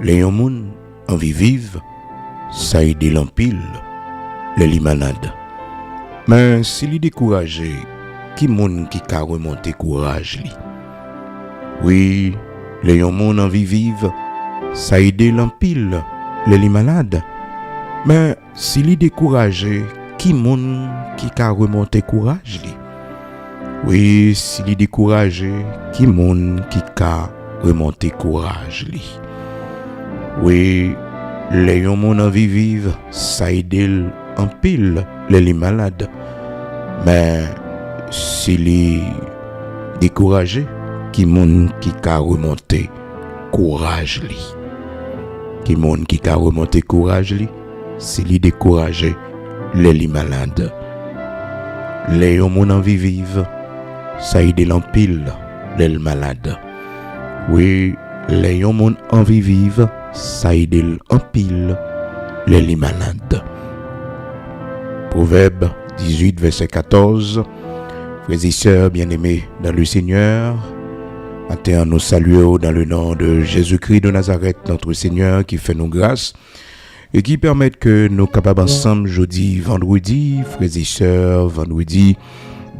les gens en vivent, ça aide l'empile, les limanades. Mais s'il est découragé, qui moun qui ka remonter courage li? Oui, les gens en vivent, ça aide l'empile, les limanades. Mais s'il est découragé, qui moun qui ka remonter courage li? Oui, s'il est découragé, qui moun qui ka remonter courage li? Oui, les gens en vivent, ça aide en pile les malades. Mais s'il est découragé, qui moun qui ka remonter courage li? Qui moun qui ka remonter courage li? S'il est découragé, les malades. Les gens en vivent, ça aide en pile les malades. Oui, les gens en vivent, ça aide en pile les malades. Proverbe 18, verset 14. Frères et sœurs bien-aimés dans le Seigneur, matin nous saluons dans le nom de Jésus-Christ de Nazareth, notre Seigneur, qui fait nos grâces et qui permet que nous capables ensemble jeudi, vendredi, frères et sœurs, vendredi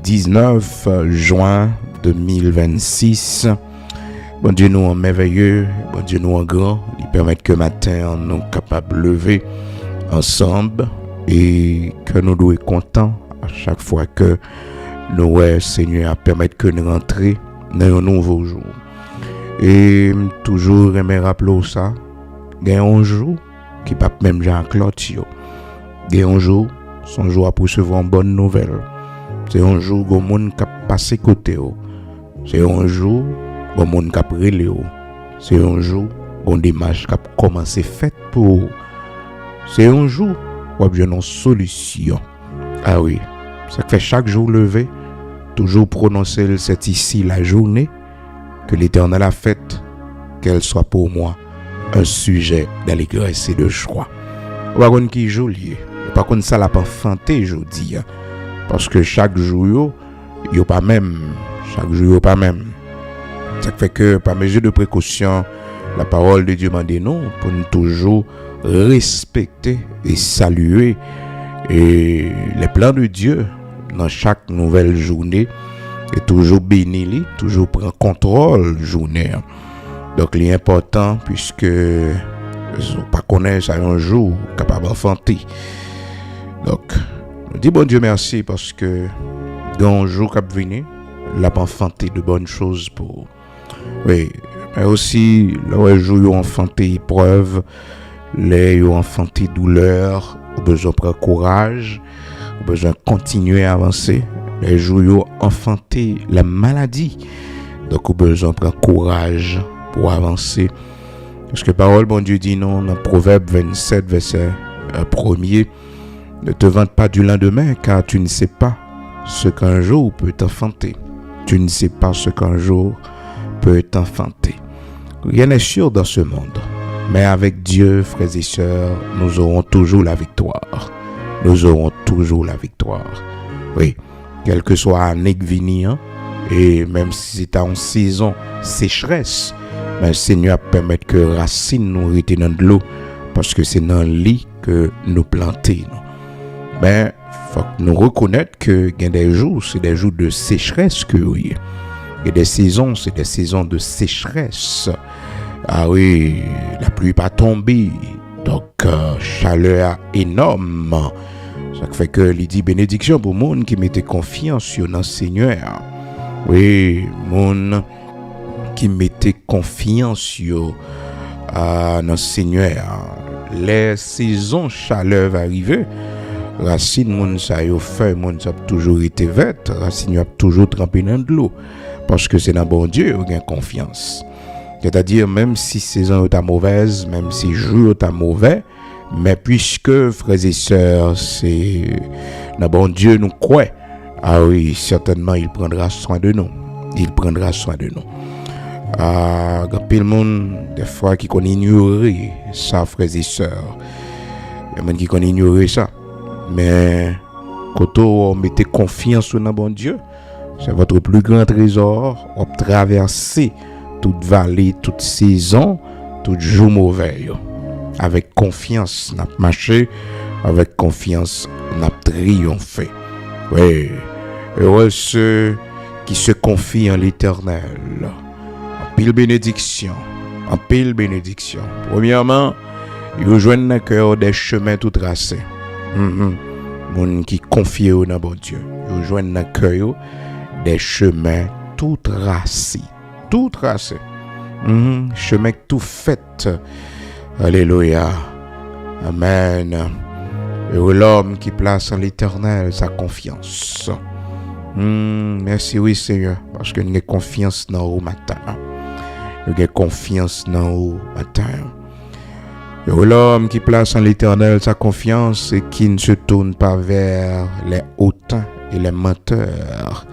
19 juin 2026. Bon Dieu nous en merveilleux, bon Dieu nous en grand, il permet que matin nous capables de lever ensemble et que nous soyons contents à chaque fois que nous, Seigneur, permettre que nous rentrions dans un nouveau jour. Et toujours aimer rappeler ça, il y a un jour qui n'est pas même Jean-Claude. Il y a un jour, son jour à recevoir une bonne nouvelle. C'est un jour où le monde qui a passé côté. C'est un jour où le monde qui a relé. C'est un jour où une démarche qui a commencé faite pour. C'est un jour où il y a une solution. Ah oui, ça fait chaque jour levé, toujours prononcer c'est ici la journée que l'Éternel a faite, qu'elle soit pour moi un sujet d'allégresse et de joie. Par contre, qui est joli. Par contre, ça l'a pas fanté, je dis. Parce que chaque jour, il n'y a pas même. Chaque jour, il n'y a pas même. Ça fait que, par mesure de précaution, la parole de Dieu m'a dit non, pour nous toujours respecter et saluer et les plans de Dieu dans chaque nouvelle journée et toujours bénir, toujours prendre contrôle journée. Donc, l'important, puisque on pas connaître ça un jour capable d'enfanter. Donc, je dis bon Dieu merci parce que dans un jour qui va venir, l'a enfanté de bonnes choses pour. Oui, mais aussi, le jour où on enfanté épreuve, les où on enfanté douleur, on besoin de prendre courage, on besoin de continuer à avancer. Les jours où on enfanté la maladie, donc on besoin de prendre courage pour avancer. Parce que parole, bon Dieu dit non, dans Proverbe 27, verset 1er, ne te vante pas du lendemain, car tu ne sais pas ce qu'un jour peut t'enfanter. Tu ne sais pas ce qu'un jour peut t'enfanter. Rien n'est sûr dans ce monde, mais avec Dieu, frères et sœurs, nous aurons toujours la victoire. Nous aurons toujours la victoire. Oui, quel que soit l'année qui vient, et même si c'est en saison sécheresse, mais le Seigneur permet que racines nous retiennent dans de l'eau, parce que c'est dans le lit que nous plantons. Mais il faut que nous reconnaître que il y a des jours, c'est des jours de sécheresse que oui. Il y a des saisons, c'est des saisons de sécheresse. Ah oui, la pluie pas tombée, donc chaleur énorme. Ça fait que il dit bénédiction pour monde qui mettait confiance sur le Seigneur. Oui, monde qui mettait confiance sur le Seigneur. Les saisons chaleur va arriver. Racine moun sa yo feuille moun sa toujours été verte, racine a toujours trempé dans de l'eau parce que c'est dans bon Dieu on a confiance. C'est-à-dire même si saison est mauvaise, même si jour est mauvais, mais puisque frères et sœurs, c'est dans bon Dieu nous croyons. Ah oui, certainement il prendra soin de nous. Il prendra soin de nous. Pile monde des fois qui connaît ignorer ça frères et sœurs. Il y a monde qui connaît ignorer ça. Mais quand on mettez confiance dans bon Dieu, c'est votre plus grand trésor. On traverser toute vallée, toute saison, tout jour mauvais. Avec confiance, n'a marché. Avec confiance, n'a triomphé. Oui, heureux ceux qui se confient en l'Éternel. En pile bénédiction. En pile bénédiction. Premièrement, ils rejoignent le cœur des chemins tout tracés. Moun qui confie dans bon Dieu. Ils rejoignent le cœur des chemins tout tracés. Tout tracé. Chemin tout fait. Alléluia. Amen. Et l'homme qui place en l'Éternel sa confiance. Merci, oui, Seigneur, parce que nous avons confiance dans au matin. Nous avons confiance dans au matin. Et l'homme qui place en l'Éternel sa confiance et qui ne se tourne pas vers les hautains et les menteurs.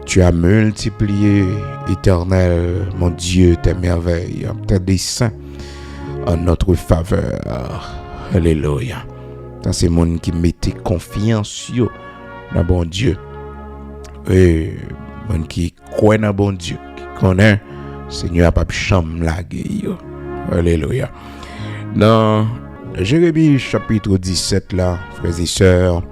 Tu as multiplié, Éternel, mon Dieu, tes merveilles, tes desseins en notre faveur. Alléluia. Ça, c'est mon qui mettait confiance dans bon Dieu. Et mon qui croit dans bon Dieu, qui connaît, Seigneur, pas chambre la gueule. Alléluia. Dans Jérémie chapitre 17, là, frères et sœurs,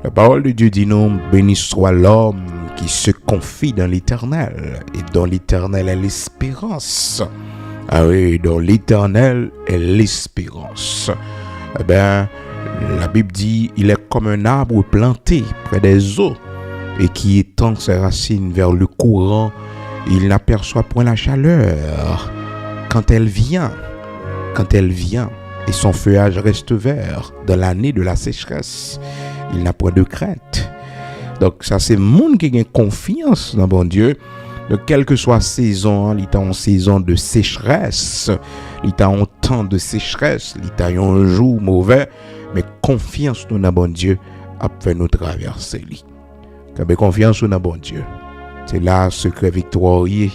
la parole de Dieu dit non, béni soit l'homme qui se confie dans l'Éternel, et dans l'Éternel est l'espérance. Ah oui, dans l'Éternel est l'espérance. Eh bien, la Bible dit, il est comme un arbre planté près des eaux, et qui étend ses racines vers le courant, il n'aperçoit point la chaleur. Quand elle vient, et son feuillage reste vert dans l'année de la sécheresse, il n'a point de crainte. Donc ça, c'est le monde qui a confiance dans bon Dieu. Donc, quelle que soit saison, il y a une saison de sécheresse, il y a un temps de sécheresse, il y a un jour mauvais, mais confiance dans bon Dieu a fait nous traverser. Quand confiance dans bon Dieu, c'est là le secret victorieux.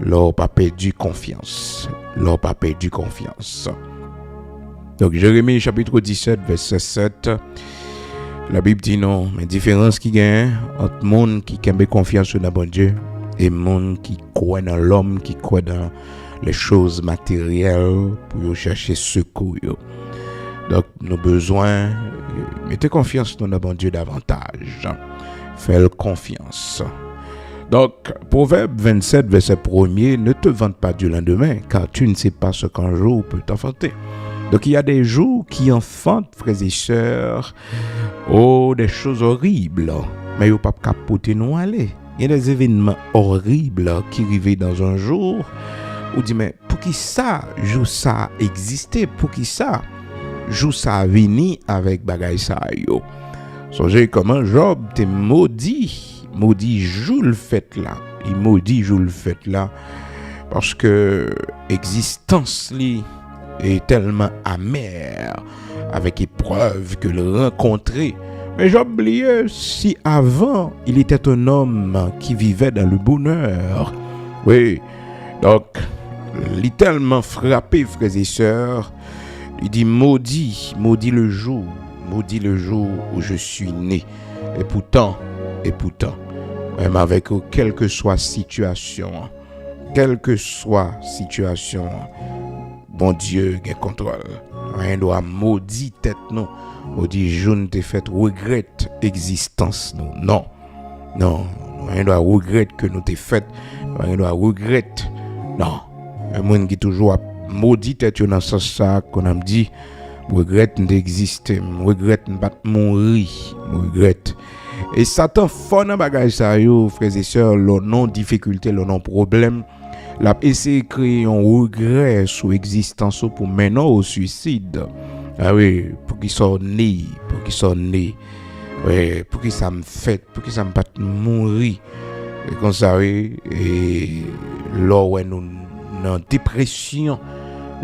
L'or pas perdu confiance. L'or pas perdu confiance. Donc, Jérémie chapitre 17, verset 7. La Bible dit non, mais différence qui gagne entre monde qui a confiance dans bon Dieu et monde qui croit dans l'homme, qui croit dans les choses matérielles pour chercher secours. Donc, nous avons besoin, mettez confiance dans bon Dieu davantage. Faites confiance. Donc, Proverbe 27, verset 1er, ne te vante pas du lendemain, car tu ne sais pas ce qu'un jour peut t'enfanter. Donc, il y a des jours qui enfantent, frères et sœurs, des choses horribles, mais il n'y a pas capoter nous aller. Il y a des événements horribles qui arrivent dans un jour, où on dit, mais pour qui ça, jour ça existait, pour qui ça, jour ça venu avec bagaille ça yo. Songez comment Job t'es maudit jour le fait là, il maudit jour le fait là, parce que existence li est tellement amère avec épreuve que le rencontrer. Mais j'ai oublié si avant il était un homme qui vivait dans le bonheur. Oui, donc il est tellement frappé, frères et sœurs, il dit maudit le jour où je suis né. Et pourtant, même avec quelle que soit situation, bon Dieu a contrôle. Rien doit maudire tête non. Maudit jour ne te fait regrette existence non. Rien doit regretter que nous te fait. Rien doit regretter. Non. Un monde qui toujours maudit tête dans ce ça qu'on a dit regrette d'exister, regrette de pas mourir, regrette. Et Satan fort dans bagage ça yo, frères et sœurs, le non difficulté, le non problème. L'a essayé de créer un regret sur l'existence pour maintenant au suicide. Ah oui, pour qu'ils soient nés. Oui, pour qu'ils ça me fait, pour qu'ils ça me pas mourir. Et comme ça, oui, et là où nous dans dépression,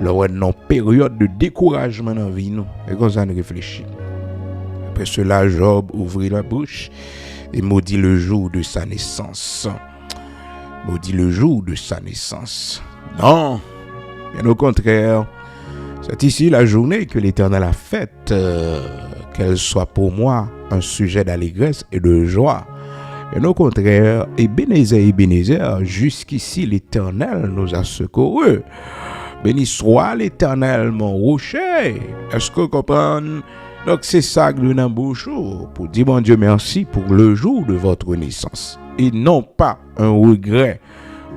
là où nous en période de découragement dans la vie, nous. Et comme ça, nous réfléchissons. Après cela, Job ouvrit la bouche et maudit le jour de sa naissance. Maudit le jour de sa naissance. Non, bien au contraire, c'est ici la journée que l'Éternel a faite, qu'elle soit pour moi un sujet d'allégresse et de joie. Bien au contraire, Ebenezer, jusqu'ici l'Éternel nous a secourus. Béni soit l'Éternel, mon rocher. Est-ce que vous comprenez? Donc, c'est ça que nous avons bouche pour dire, mon Dieu, merci pour le jour de votre naissance. Et non pas un regret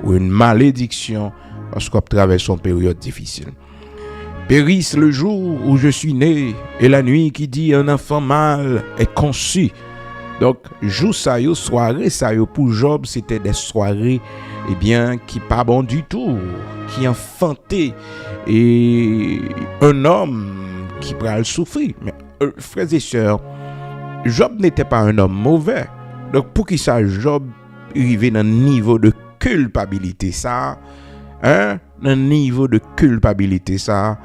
ou une malédiction parce qu'on traverse une période difficile. Périsse le jour où je suis né et la nuit qui dit un enfant mâle est conçu. Donc, jour ça yo, soirée ça yo, pour Job, c'était des soirées, eh bien, qui pas bon du tout, qui enfantaient et un homme qui pourrait le souffrir. Mais, frères et sœurs, Job n'était pas un homme mauvais. Donc, pour qu'il ça, Job arrivait dans un niveau de culpabilité, ça, un niveau de culpabilité, ça,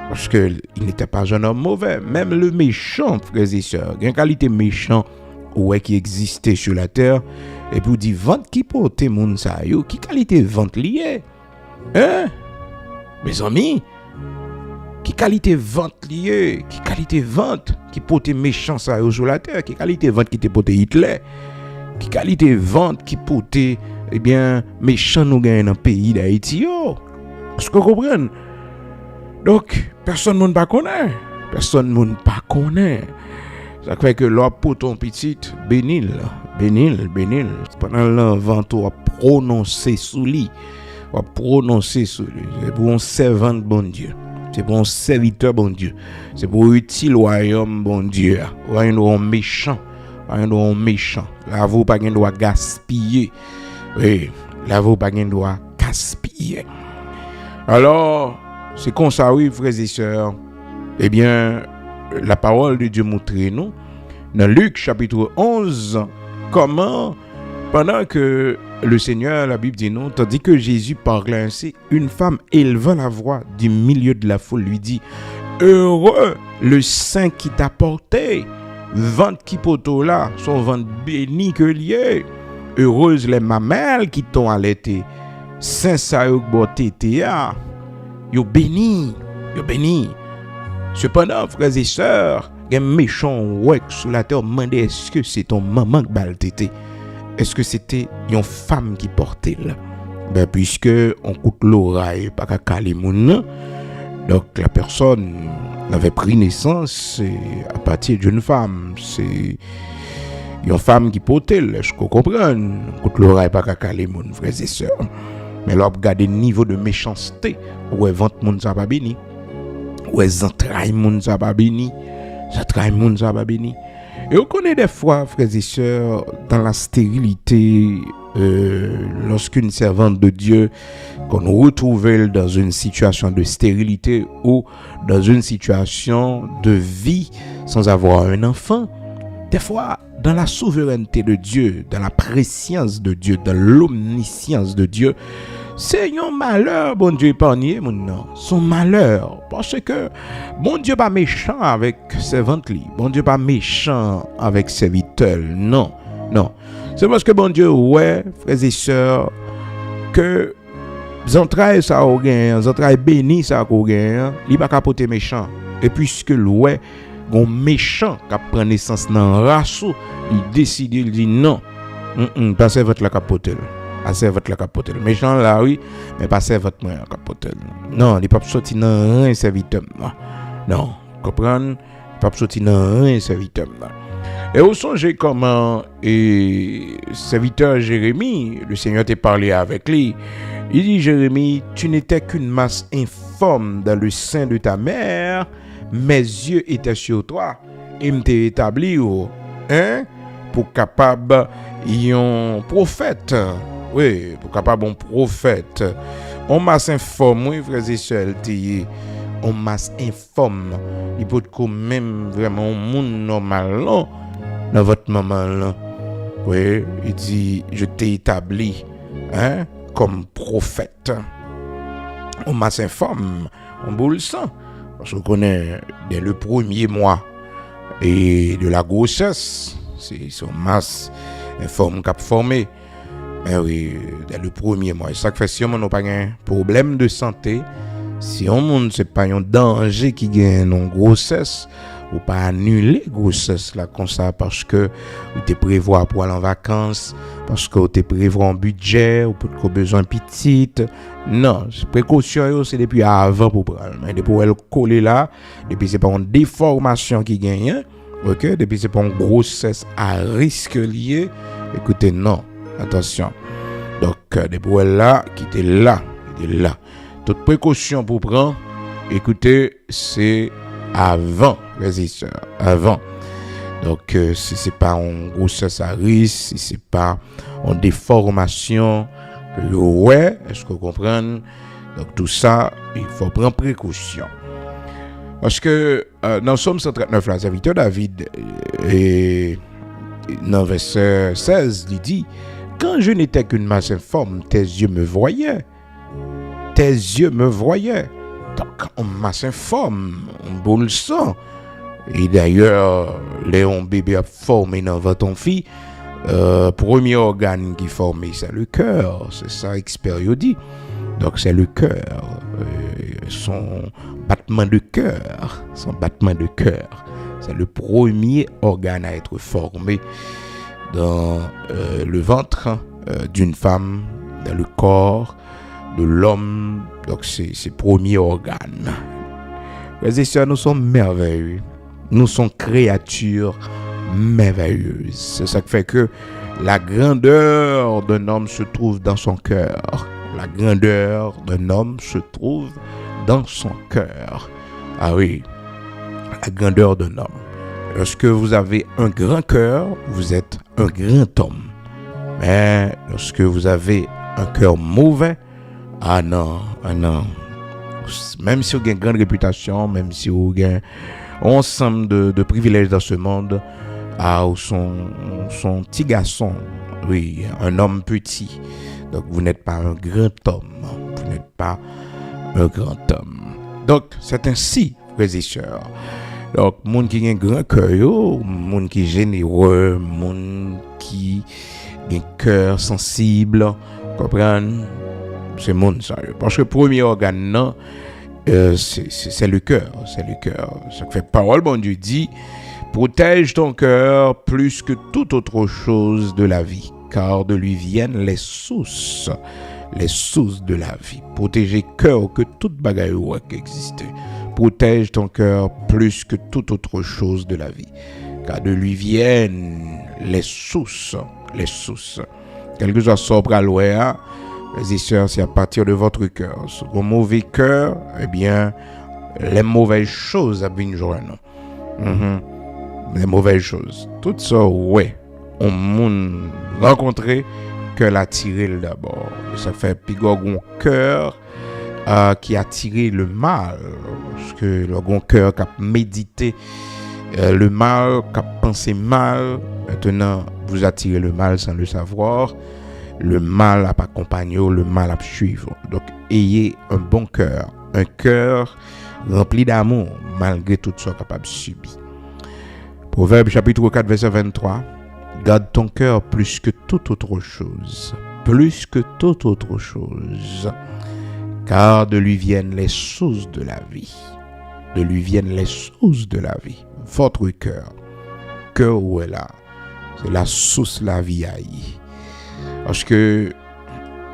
parce qu'il n'était pas un homme mauvais. Même le méchant, frères et sœurs, il y a une qualité méchant qui existait sur la terre, et puis dit, vente qui porte moun sa yo, qui qualité vente liée? Hein? Mes amis, qui qualité vente liée? Qui qualité vente qui porte méchant sa yo sur la terre? Qui qualité vente qui te porte Hitler? Qui qualité vente qui porte, eh bien, méchant nous gagne dans le pays d'Haïti yo? Est-ce que vous comprenez? Donc, personne ne pas connaît. Personne ne pas connaît. Ça fait que l'on pour ton petit, bénil. Pendant l'envant, on va prononcer sous lui. C'est pour un servant bon Dieu. C'est pour un serviteur bon Dieu. C'est pour utile royaume bon Dieu. Royaume méchant. Là, vous pas gain droit gaspiller. Oui, là, vous pas gain droit gaspiller. Alors, c'est comme ça, oui, frères et sœurs. Eh bien, la parole de Dieu montre nous, dans Luc chapitre 11, comment, pendant que le Seigneur, la Bible dit non, tandis que Jésus parlait ainsi, une femme élevant la voix du milieu de la foule lui dit, heureux le sein qui t'a porté, ventre qui poteau là, son ventre béni que lié, heureuse les mamelles qui t'ont allaité, saint ça yo tété yo béni. Cependant, frères et sœurs, il y a un méchant sur la terre demandé est-ce que c'est ton maman qui balle tété? Est-ce que c'était une femme qui portait là? Ben, puisque on coûte l'oreille, pas qu'à caler moun, donc la personne avait pris naissance à partir d'une femme. C'est une femme qui portait là, je comprends. On coûte l'oreille, pas qu'à caler moun, frères et sœurs. Mais là, regardez le niveau de méchanceté où est ventre moun ça pas béni. Où est entrailles moun ça pas béni. Et on connaît des fois, frères et sœurs, dans la stérilité, lorsqu'une servante de Dieu, qu'on retrouve dans une situation de stérilité ou dans une situation de vie sans avoir un enfant, des fois, dans la souveraineté de Dieu, dans la préscience de Dieu, dans l'omniscience de Dieu, c'est un malheur, bon Dieu épargné, mon nom. Son malheur. Parce que bon Dieu pas méchant avec servante li. Bon Dieu pas méchant avec serviteur. Non. C'est parce que bon Dieu, ouais, frères et sœurs, que les entrailles ça au gain, les entrailles bénies ça au gain, il pas capoter méchant. Et puisque ouais, un méchant qui prend naissance dans race, il décide, il dit non. Pas serviteur la capoter. Assez votre la capote. Méchant là oui, mais pas votre moyen capote. Non, il pas sorti dans un serviteur. Non, comprendre, pas sorti dans un serviteur. Et au songez comment et serviteur Jérémie, le Seigneur t'a parlé avec lui. Il dit Jérémie, tu n'étais qu'une masse informe dans le sein de ta mère, mes yeux étaient sur toi et m'étaient établi pour capable un prophète. Oui, pour capable un prophète. On masse informe, oui, frères et sœurs, on masse informe. Il peut être même vraiment un monde normal là, dans votre maman là. Oui, il dit, je t'ai établi comme prophète. On masse informe, on boule sang. Parce qu'on connaît dès le premier mois et de la grossesse, c'est son masse informe cap formé. Mais oui, dès le premier mois. Ça fait si on n'a pas un problème de santé, si on n'a pas un danger qui gagne en grossesse, ou pas annuler grossesse là comme ça parce que vous te prévoit pour aller en vacances, parce que vous te prévoit un budget ou pour besoin petite. Non, précaution c'est depuis avant pour prendre, mais depuis elle coller là, depuis c'est pas une déformation qui gagne, OK, depuis c'est pas une grossesse à risque lié. Écoutez, non, attention. Donc depuis elle là qui était là, toute précaution pour prendre, écoutez, c'est avant, résisteur, avant. Donc, si c'est pas en grossesse à risque, si c'est pas en déformation, ouais, est-ce que vous comprenez? Donc, tout ça, il faut prendre précaution. Parce que dans Somme 139, la serviteur David, et dans verset 16, il dit, quand je n'étais qu'une masse informe, tes yeux me voyaient. Tes yeux me voyaient. Donc, on masse informe, on boule sang. Et d'ailleurs, Léon bébé a formé dans votre fille, premier organe qui formé, c'est le cœur. C'est ça, expérience dit. Donc, c'est le cœur. Son battement de cœur. C'est le premier organe à être formé dans le ventre d'une femme, dans le corps de l'homme. Donc c'est le premier organe. Les Seigneurs, nous sommes merveilleux. Nous sommes créatures merveilleuses. C'est ça qui fait que la grandeur d'un homme se trouve dans son cœur. La grandeur d'un homme se trouve dans son cœur. Ah oui, la grandeur d'un homme. Lorsque vous avez un grand cœur, vous êtes un grand homme. Mais lorsque vous avez un cœur mauvais, ah non. Même si vous avez une grande réputation, même si vous avez un ensemble de privilèges dans ce monde, ou son petit garçon, oui, un homme petit. Donc vous n'êtes pas un grand homme. Donc c'est ainsi, frères et sœurs. Donc monde qui a un grand cœur, monde qui est généreux, monde qui a un cœur sensible, comprenez? C'est monde ça. Parce que le premier organe, non, c'est le cœur. C'est le cœur. Ça fait parole, bon Dieu dit, protège ton cœur plus que toute autre chose de la vie, car de lui viennent les sources de la vie. Protéger cœur que toute bagaille qui existe. Protège ton cœur plus que toute autre chose de la vie, car de lui viennent les sources. Quel que soit sobre à l'ouest, les sœurs, c'est à partir de votre cœur. Ce mauvais cœur, eh bien, les mauvaises choses viennent joindre. Les mauvaises choses. Tout ça, ouais, on m'a rencontré que l'attirer d'abord. Ça fait pigor un cœur qui a attiré le mal. Parce que le cœur qui a médité le mal, qui a pensé mal, maintenant vous attirez le mal sans le savoir. Le mal a accompagné, le mal a suivre. Donc, ayez un bon cœur. Un cœur rempli d'amour, malgré tout ce capable de subir. Proverbe chapitre 4, verset 23. Garde ton cœur plus que toute autre chose. Plus que toute autre chose. Car de lui viennent les sources de la vie. De lui viennent les sources de la vie. Votre cœur. Cœur où est là. C'est la source de la vie aïe. Parce que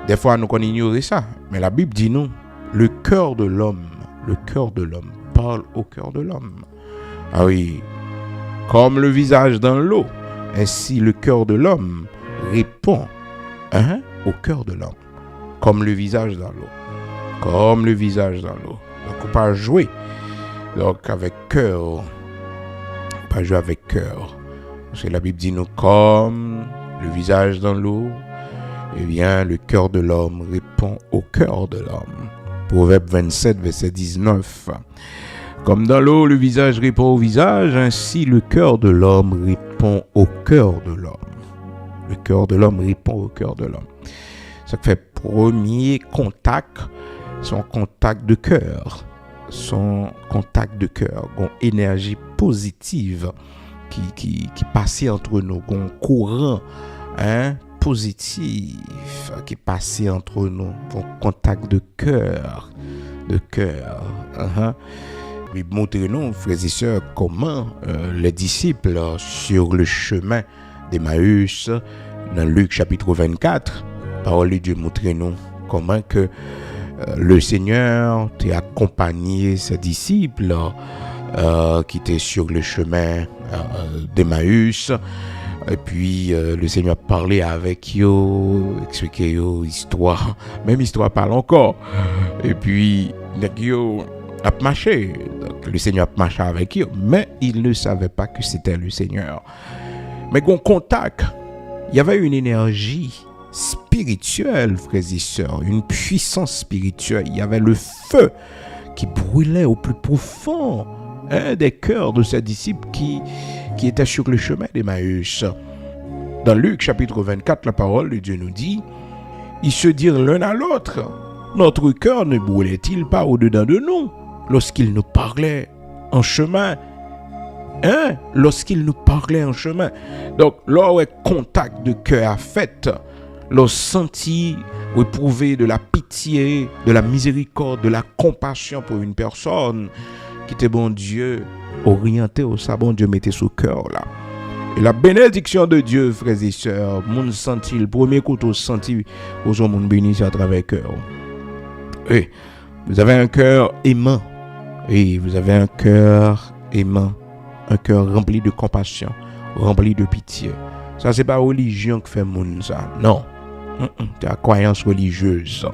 des fois nous connaissons ignorer ça, mais la Bible dit nous, le cœur de l'homme parle au cœur de l'homme. Ah oui, comme le visage dans l'eau, ainsi le cœur de l'homme répond au cœur de l'homme, comme le visage dans l'eau. Donc on peut jouer donc avec cœur, pas jouer avec cœur, parce que la Bible dit nous comme le visage dans l'eau, eh bien, le cœur de l'homme répond au cœur de l'homme. Proverbe 27, verset 19. Comme dans l'eau, le visage répond au visage, ainsi le cœur de l'homme répond au cœur de l'homme. Le cœur de l'homme répond au cœur de l'homme. Ça fait premier contact, son contact de cœur. Une énergie positive qui passait entre nous, un courant positif qui passait entre nous, un contact de cœur, Il montre nous, frères et sœurs, comment les disciples sur le chemin d'Emmaüs, dans Luc chapitre 24, parole de Dieu montre nous comment que le Seigneur t'a accompagné ses disciples qui étaient sur le chemin d'Emmaüs. Et puis le Seigneur parlait avec eux, expliquait eux histoire, même histoire parle encore. Et puis eux a marché. Donc le Seigneur a marché avec eux, mais ils ne savaient pas que c'était le Seigneur. Mais qu'on contact, il y avait une énergie spirituelle, frères et sœurs, une puissance spirituelle. Il y avait le feu qui brûlait au plus profond des cœurs de ses disciples qui étaient sur le chemin d'Emmaüs. Dans Luc chapitre 24, la parole de Dieu nous dit, ils se dirent l'un à l'autre, notre cœur ne brûlait-il pas au-dedans de nous lorsqu'il nous parlait en chemin? Lorsqu'il nous parlait en chemin. Donc, lors contact de cœur à fait, lors senti ou éprouvé de la pitié, de la miséricorde, de la compassion pour une personne qui était bon Dieu orienté au sabon, Dieu mettait sous cœur là. Et la bénédiction de Dieu, frères et sœurs, moun senti, le premier couteau senti aux gens moun béni à travers cœur. Et vous avez un cœur aimant. Et vous avez un cœur aimant. Un cœur rempli de compassion, rempli de pitié. Ça, c'est pas religion qui fait moun ça. Non. C'est la croyance religieuse.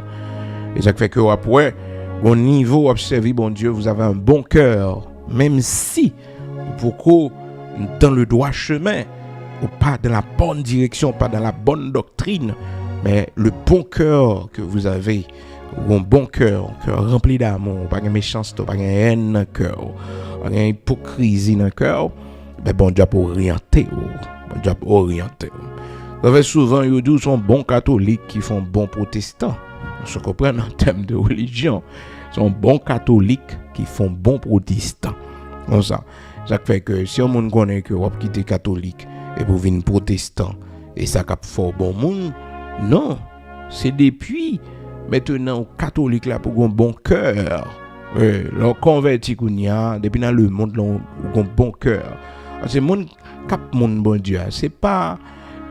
Et ça fait que après, au niveau observé, bon Dieu, vous avez un bon cœur. Même si, beaucoup dans le droit chemin, ou pas dans la bonne direction, pas dans la bonne doctrine, mais le bon cœur que vous avez, ou un bon cœur, un cœur rempli d'amour, pas de méchanceté, pas de haine dans le cœur, pas d'hypocrisie dans le cœur, ben bon Dieu pour orienter. Bon Dieu pour orienter. Vous savez, souvent, ils disent sont bons catholiques qui font bons protestants. Je comprends en termes de religion. Ils sont bons catholiques qui font bons protestants. Comme ça. Ça fait que si on connaît que vous quittez catholique et vous venez protestant, et ça cap fort bon monde, non. C'est depuis maintenant catholique là pour un bon cœur. Leur converti qu'on y a depuis dans le monde là un bon cœur. C'est monde cap monde bon Dieu, c'est pas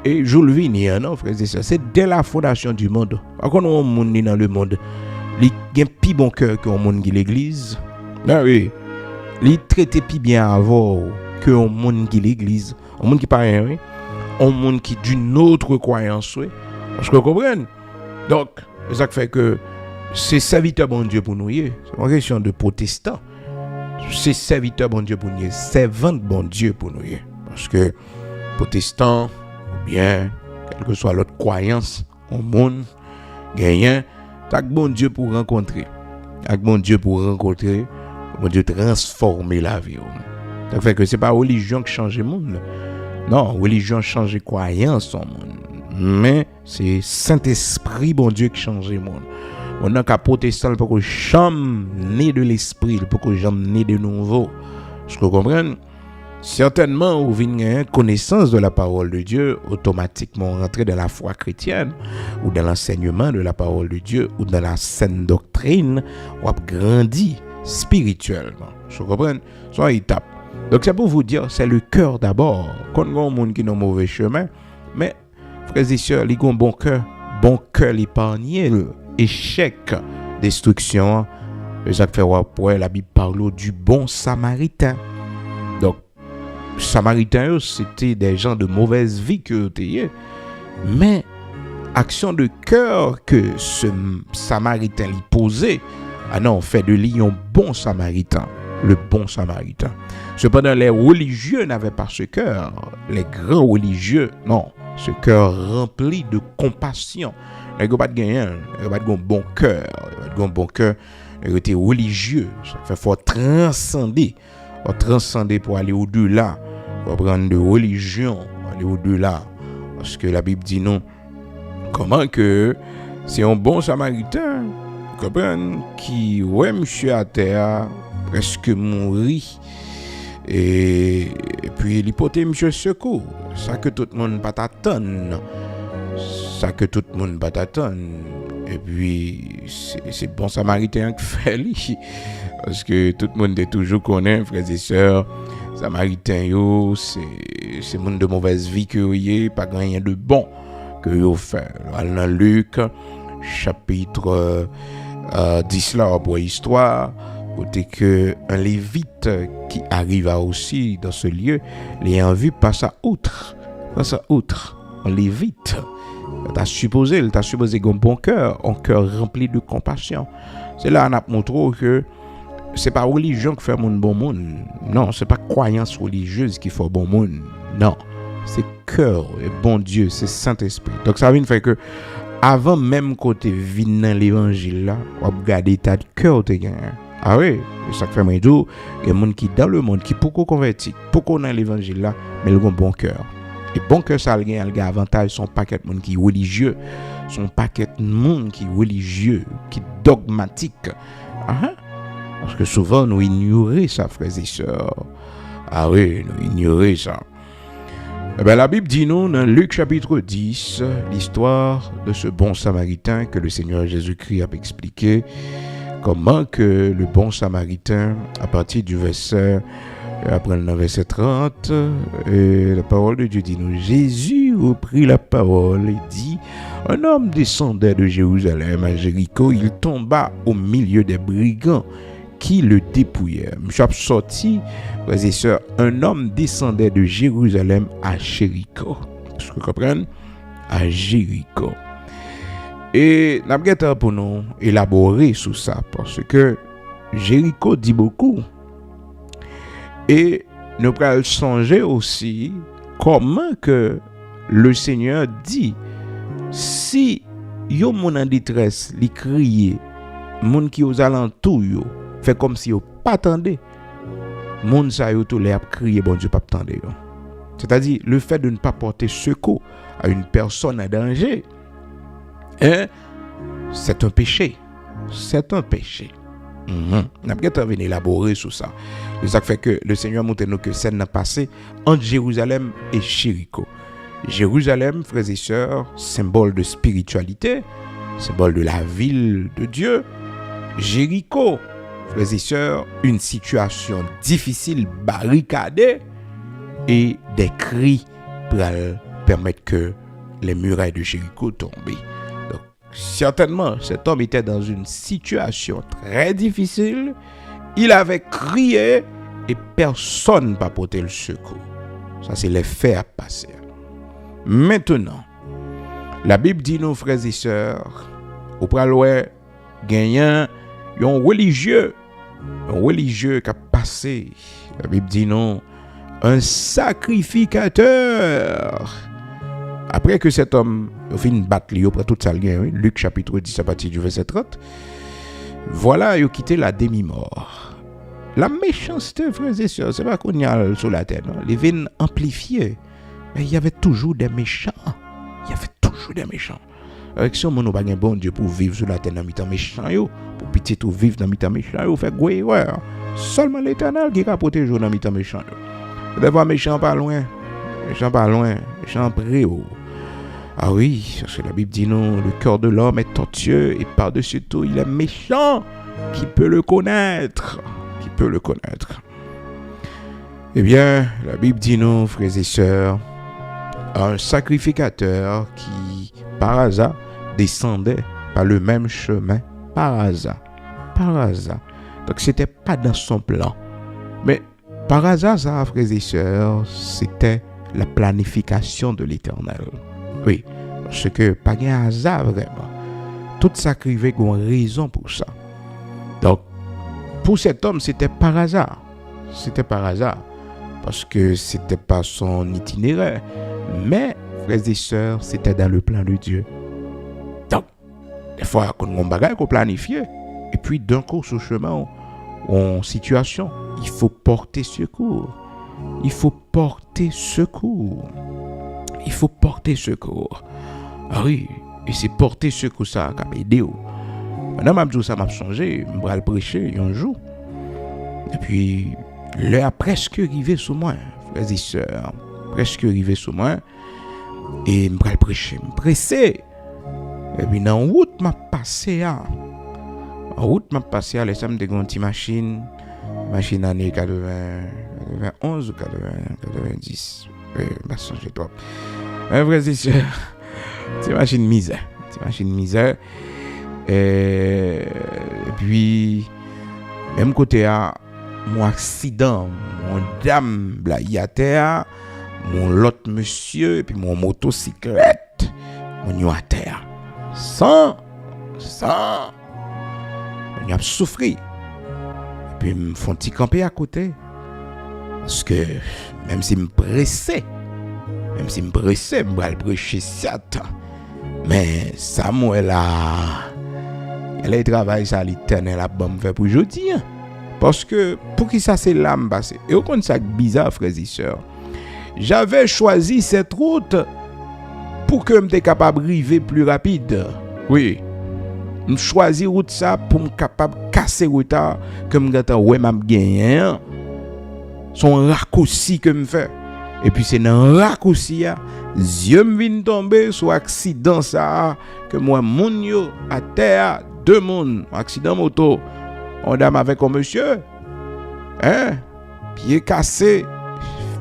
et Jules Vinier non frère c'est dès la fondation du monde. Quand on monde dans le monde, il y a un plus bon cœur que monde qui l'église. Ah oui. Il traite plus bien avant que un monde qui l'église, un monde qui pas rien, oui. Un monde qui d'une autre croyance, oui. Parce que vous comprenez. Donc, ça fait que c'est serviteur bon Dieu pour nous. C'est une question de protestant. C'est serviteur bon Dieu pour nous. Servant bon Dieu pour nous. Parce que protestant, ou bien, quelle que soit l'autre croyance, au monde, gagnant, t'as bon Dieu pour rencontrer. T'as bon Dieu pour rencontrer, bon Dieu transformer la vie. Ça fait que c'est pas religion qui change le monde. Non, religion change croyance au monde. Mais c'est Saint-Esprit, bon Dieu, qui change le monde. On n'a qu'à protestant pour que jamais né de l'esprit, pour que jamais né de nouveau. Je comprends. Certainement, vous venez à connaissance de la parole de Dieu, automatiquement rentrer dans la foi chrétienne, ou dans l'enseignement de la parole de Dieu, ou dans la saine doctrine, ou a grandi spirituellement. Je comprends. C'est une étape. Donc c'est pour vous dire, c'est le cœur d'abord. Quand on a un monde qui est dans mauvais chemin, mais frères et sœurs, ils ont un bon cœur l'épargner, échec, destruction. Et ça fait après la Bible parle du bon samaritain. Donc, samaritains, c'était des gens de mauvaise vie que étaient. Mais, action de cœur que ce samaritain lui posait, ah non, fait de lui un bon samaritain. Le bon samaritain. Cependant, les religieux n'avaient pas ce cœur. Les grands religieux, non. Ce cœur rempli de compassion. Ils n'ont pas de gain, ils n'ont pas de bon cœur. Ils n'ont pas de bon cœur. Ils étaient religieux. Ça fait faut transcender. Faut transcender pour aller au-delà. Faut prendre de religion, aller au-delà. Parce que la Bible dit non. Comment que c'est un bon samaritain, vous comprenez, qui, ouais, monsieur à terre, presque mourit. Et puis l'hypothèse monsieur secours, ça que tout le monde va t'attendre, ça que tout le monde va t'attendre. Et puis, c'est bon samaritain qui fait lui. Parce que tout le monde est toujours connaît, frères et sœurs, samaritain, c'est monde de mauvaise vie que vous avez, pas rien de bon que vous fait. Dans Luc, chapitre 10 là, pour histoire, côté que un lévite qui arriva aussi dans ce lieu, l'ayant vu, passa outre, un lévite. T'as supposé un bon cœur, un cœur rempli de compassion. C'est là qu'on a montré que c'est pas religion qui fait mon bon monde. Non, c'est pas croyance religieuse qui fait bon monde. Non, c'est cœur et bon Dieu, c'est Saint-Esprit. Donc ça veut dire que avant même côté vin dans l'évangile là, on regarde l'état de cœur te gagné. Ah oui, ça fait moi dire, il y a des gens qui dans le monde qui pourquoi converti, pourquoi dans l'évangile là, mais ils ont un bon cœur. Et bon cœur ça a un avantage, son paquet de monde qui est religieux, son paquet de monde qui est religieux, qui est dogmatique. Parce que souvent nous ignorons ça, frères et sœurs. Ah oui, nous ignorons ça. Eh bien, la Bible dit nous dans Luc chapitre 10, l'histoire de ce bon samaritain que le Seigneur Jésus-Christ a expliqué, comment que le bon samaritain, à partir du verset, après le verset 30, la parole de Dieu dit nous, Jésus reprit la parole et dit, un homme descendait de Jérusalem à Jéricho, il tomba au milieu des brigands qui le dépouillèrent. Je suis sorti, frères et sœurs, un homme descendait de Jérusalem à Jéricho. Est-ce que vous comprenez? À Jéricho. Et nous avons pour nous élaborer sur ça, parce que Jéricho dit beaucoup. Et nous allons songer aussi comment que le Seigneur dit, si yo moun en détresse, li crier, moun qui aux alentours yo, fait comme si yo pas attendait, moun sa yo tout les a crier, bon Dieu pas attendre yo. C'est-à-dire le fait de ne pas porter secours à une personne en danger, c'est un péché. C'est un péché. On a bien venir élaborer sur ça. C'est ça qui fait que le Seigneur montre nous que scène n'a passé entre Jérusalem et Jéricho. Jérusalem, frères et sœurs, symbole de spiritualité, symbole de la ville de Dieu. Jéricho, frères et sœurs, une situation difficile, barricadée, et des cris pour permettre que les murailles de Jéricho tombent. Donc, certainement, cet homme était dans une situation très difficile. Il avait crié et personne n'a porté le secours. Ça, c'est les faits à passer. Maintenant, la Bible dit, nos frères et sœurs, au praloué, gagnant, un religieux qui a passé. La Bible dit, non, un sacrificateur. Après que cet homme a fini de battre après toute sa ligne, Luc chapitre 10 à partir du verset 30, voilà, il a quitté la demi-mort. La méchanceté, frères et sœurs, c'est pas qu'on y a sur la terre, non? Les veines amplifiées. Mais il y avait toujours des méchants. Avec ça, on n'a pas un bon Dieu pour vivre sur la terre dans mi-temps méchant, pour petit tout vivre dans mi-temps méchant, faire quoi, ouais. Seulement l'Éternel qui va protéger dans mi-temps méchant. Vous devez voir méchant pas loin, méchant près. Ah oui, parce que la Bible dit non, le cœur de l'homme est tortueux et par-dessus tout, il est méchant. Qui peut le connaître? Eh bien, la Bible dit non, frères et sœurs, un sacrificateur qui, par hasard, descendait par le même chemin, par hasard. Donc, c'était pas dans son plan. Mais, par hasard, ça, frères et sœurs, c'était la planification de l'Éternel. Oui, parce que pas un hasard vraiment. Tout ça arrivait qu'on a raison pour ça. Donc, pour cet homme, c'était par hasard. Parce que c'était pas son itinéraire. Mais, frères et sœurs, c'était dans le plan de Dieu. Donc, des fois, quand on bagaille qu'on planifie, et puis d'un coup, sur chemin, en situation, il faut porter secours. Ah oui, et c'est porter secours ça qui a aidé. Maintenant, m'a dit ça m'a changé, je vais le prêcher un jour. Et puis, l'heure a presque arrivé sur moi, frères et sœurs. Et je vais le prêcher, me pressé. Et puis dans route m'a passé à les samedi une petite machine année 91 ou 90 pas changer trop. Un vrai c'est sûr. C'est machine misère. Et puis même côté à mon accident, mon dame blaye à terre, mon l'autre monsieur et puis mon motocyclette, mon yo à terre. Sans on a souffert. Et puis me font petit camper à côté. Parce que même si me pressé, me va le prêcher Satan. Mais Samuel elle a travaillé ça l'éternel a bon fait pour aujourd'hui. Parce que pour qui ça c'est l'âme passé. Et au compte ça bizarre frères et sœurs. J'avais choisi cette route pour que m'étais capable d'arriver plus rapide. Oui. Je choisi route ça pour me capable casser retard que m'gata ouais m'a gagné. Son raccourci que me fait. Et puis c'est dans raccourci là, yeux me vinn tomber sur accident ça que moi moun yo à terre, deux moun, accident moto. On dame avec un monsieur. Pied cassé,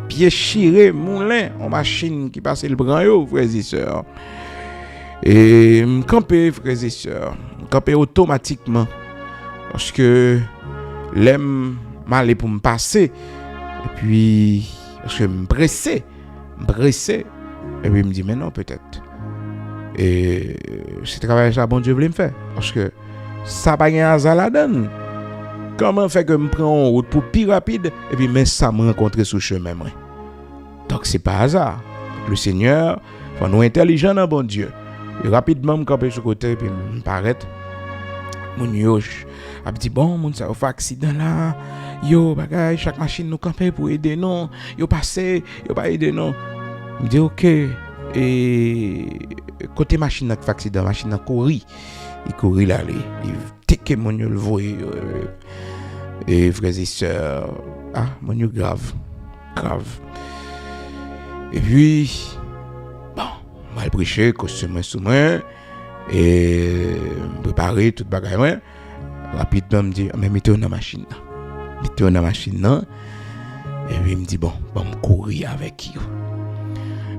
pied chiré, moulin, en machine qui passait le bras yo, frères et sœurs. Et camper frères et sœurs, camper automatiquement parce que l'aime m'aller pour me passer et puis parce que me pressé et puis il me dit mais non peut-être et c'est travail ça bon Dieu voulait me faire parce que ça pas un hasard la donne. Comment fait que me prend en route pour plus rapide et puis mais ça me rencontrer sur chemin moi. Donc c'est pas hasard. Le Seigneur faut nous intelligent dans bon Dieu. Et rapidement me camper sur côté puis me paraît mon yo a dit bon mon ça fait accident là yo bagay chaque machine nous camper pour aider non yo passer yo pas aider non me dit OK et côté machine n'a fait accident machine a couru là il teke mon yo le voyer et frères et sœurs mon yo grave et puis bon mal prêcher costume sous moi et préparer toute bagaille moi rapidement me dit mais mettez dans machine là et puis il me dit bon me courir avec vous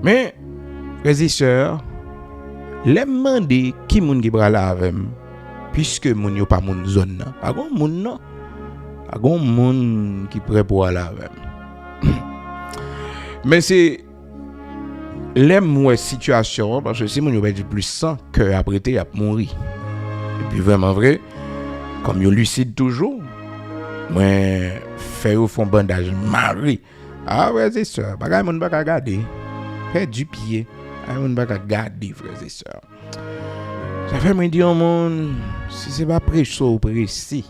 mais frères et sœurs les demander qui moun qui bra là avec puisque moun yo pas moun zone là pas gon moun non pas gon moun qui prêt pour aller avec mais c'est les mouais situation parce que si moun yo perd plus sang que après il a mourir et puis vraiment vrai comme yo lucide toujours moi fait au fond bandage mari ouais c'est ça bagay moun pas regarder fait du pied moun pas regarder frères et sœurs ça fait me dire mon si c'est pas précis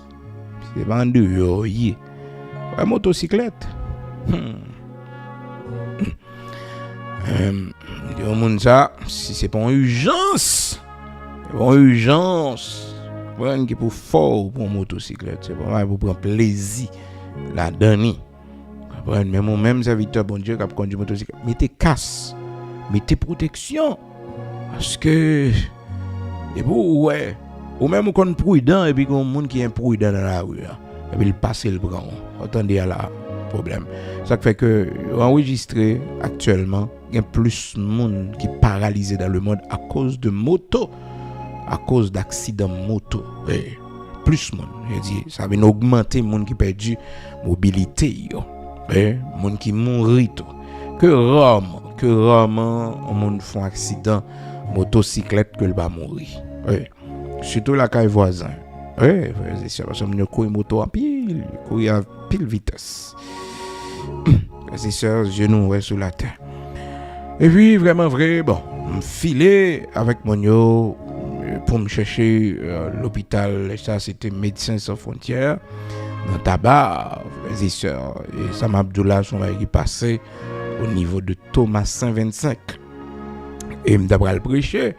c'est pas en dehors ouais motocyclette au monde ça si c'est pas une urgence prendre qui pour fort pour motocyclette c'est pas pour prendre plaisir la dernière prendre même serviteur bon Dieu qui conduit motocyclette mettez casse mettez protection parce que et vous ouais ou même qu'on prudent et puis qu'on monde qui est imprudent dans la rue et puis il passe le bras attendez à la problème ça fait que enregistré actuellement il y a plus de monde qui paralysé dans le monde à cause de moto à cause d'accidents moto plus monde je dis ça vient augmenter monde qui perdu mobilité monde qui mourit que rarement on monde font accident motocyclette que le va mourir surtout la caille voisin c'est parce que nous courir moto en pile courir à pile vitesse c'est ça genou sous la terre et puis vraiment vrai bon me filer avec mon yo pour me chercher l'hôpital ça c'était Médecins sans frontières dans tabac frères et sœurs et Sam Abdullah son mari passé au niveau de Thomas 125 et me d'après le prêcher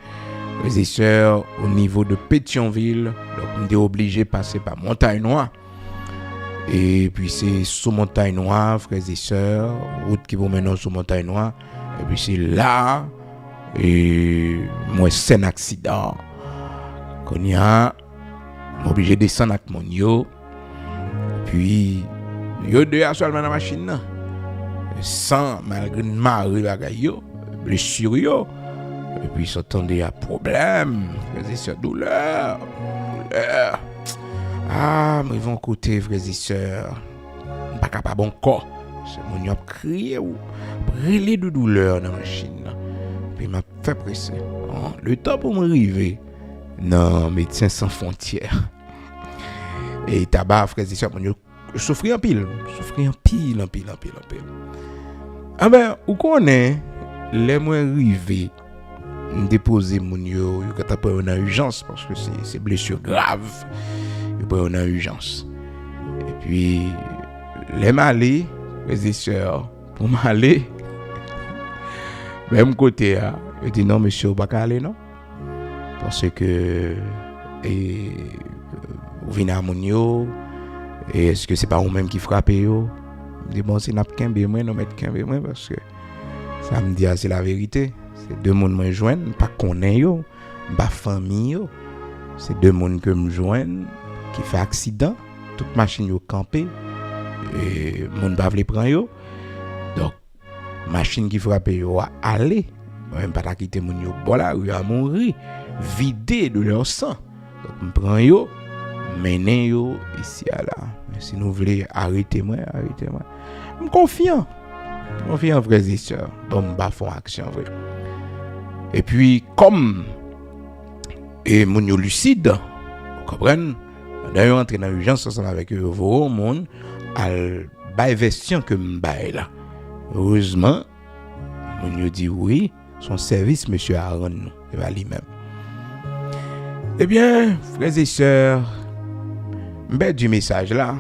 frères et sœurs au niveau de Pétionville donc on était obligé de passer par Montagne Noire et puis c'est sous Montagne Noire frères et sœurs route qui vous mène sous Montagne Noire et puis c'est là et moi c'est un accident Qu'on y a obligé de descendre avec mon yo. Puis yo deux à seulement dans la machine là. Sans malgré une marée bagay yo, blessure yo. Et puis s'attendait à problème, frères et sœurs, douleur. Ah, mais ils vont côté frères et sœurs. Pas capable encore. C'est mon yo crié ou brûlé de douleur dans la machine là. Puis m'a fait presser. Le temps pour m'arriver. Non, médecin sans frontières. Et tabac frères et sœurs, mon yo souffrir en pile. Ah ben, où qu'on est, les moins arrivés, déposer mon yo, quand t'as pas une urgence, parce que c'est blessure grave, il pas une urgence. Et puis, les malais, les sœurs, pour m'aller, même côté, je dis non, monsieur, vous pas aller, non? Parce que, vous venez à mon yo, et est-ce que c'est pas vous-même qui frappez yo? Je dis bon, c'est n'a qu'un bémoin, non mettre qu'un bémoin parce que ça me dit c'est la vérité. C'est deux monde me joignent, pas connaît yo, pas famille yo. C'est deux monde que me joignent qui fait accident, toute machine yo campé et monde pas vle prend yo. Donc machine qui frappe yo a aller, même pas quitter mon yo bon là, yo a mourir, vidé de leur sang. Donc me prend yo, mener yo ici à là. Si nous voulez arrêtez-moi. Je suis confiant, frères et sœurs. Bon, bah, font action, vrai. Et puis, comme, et mon yo lucide, vous comprenez, d'ailleurs, entrer dans l'urgence ensemble avec eux, vous, monde, à la version que m'baille là. Heureusement, mon yo dit oui, son service, monsieur Aaron, il va lui-même. Eh bien, frères et sœurs, m'baille du message là,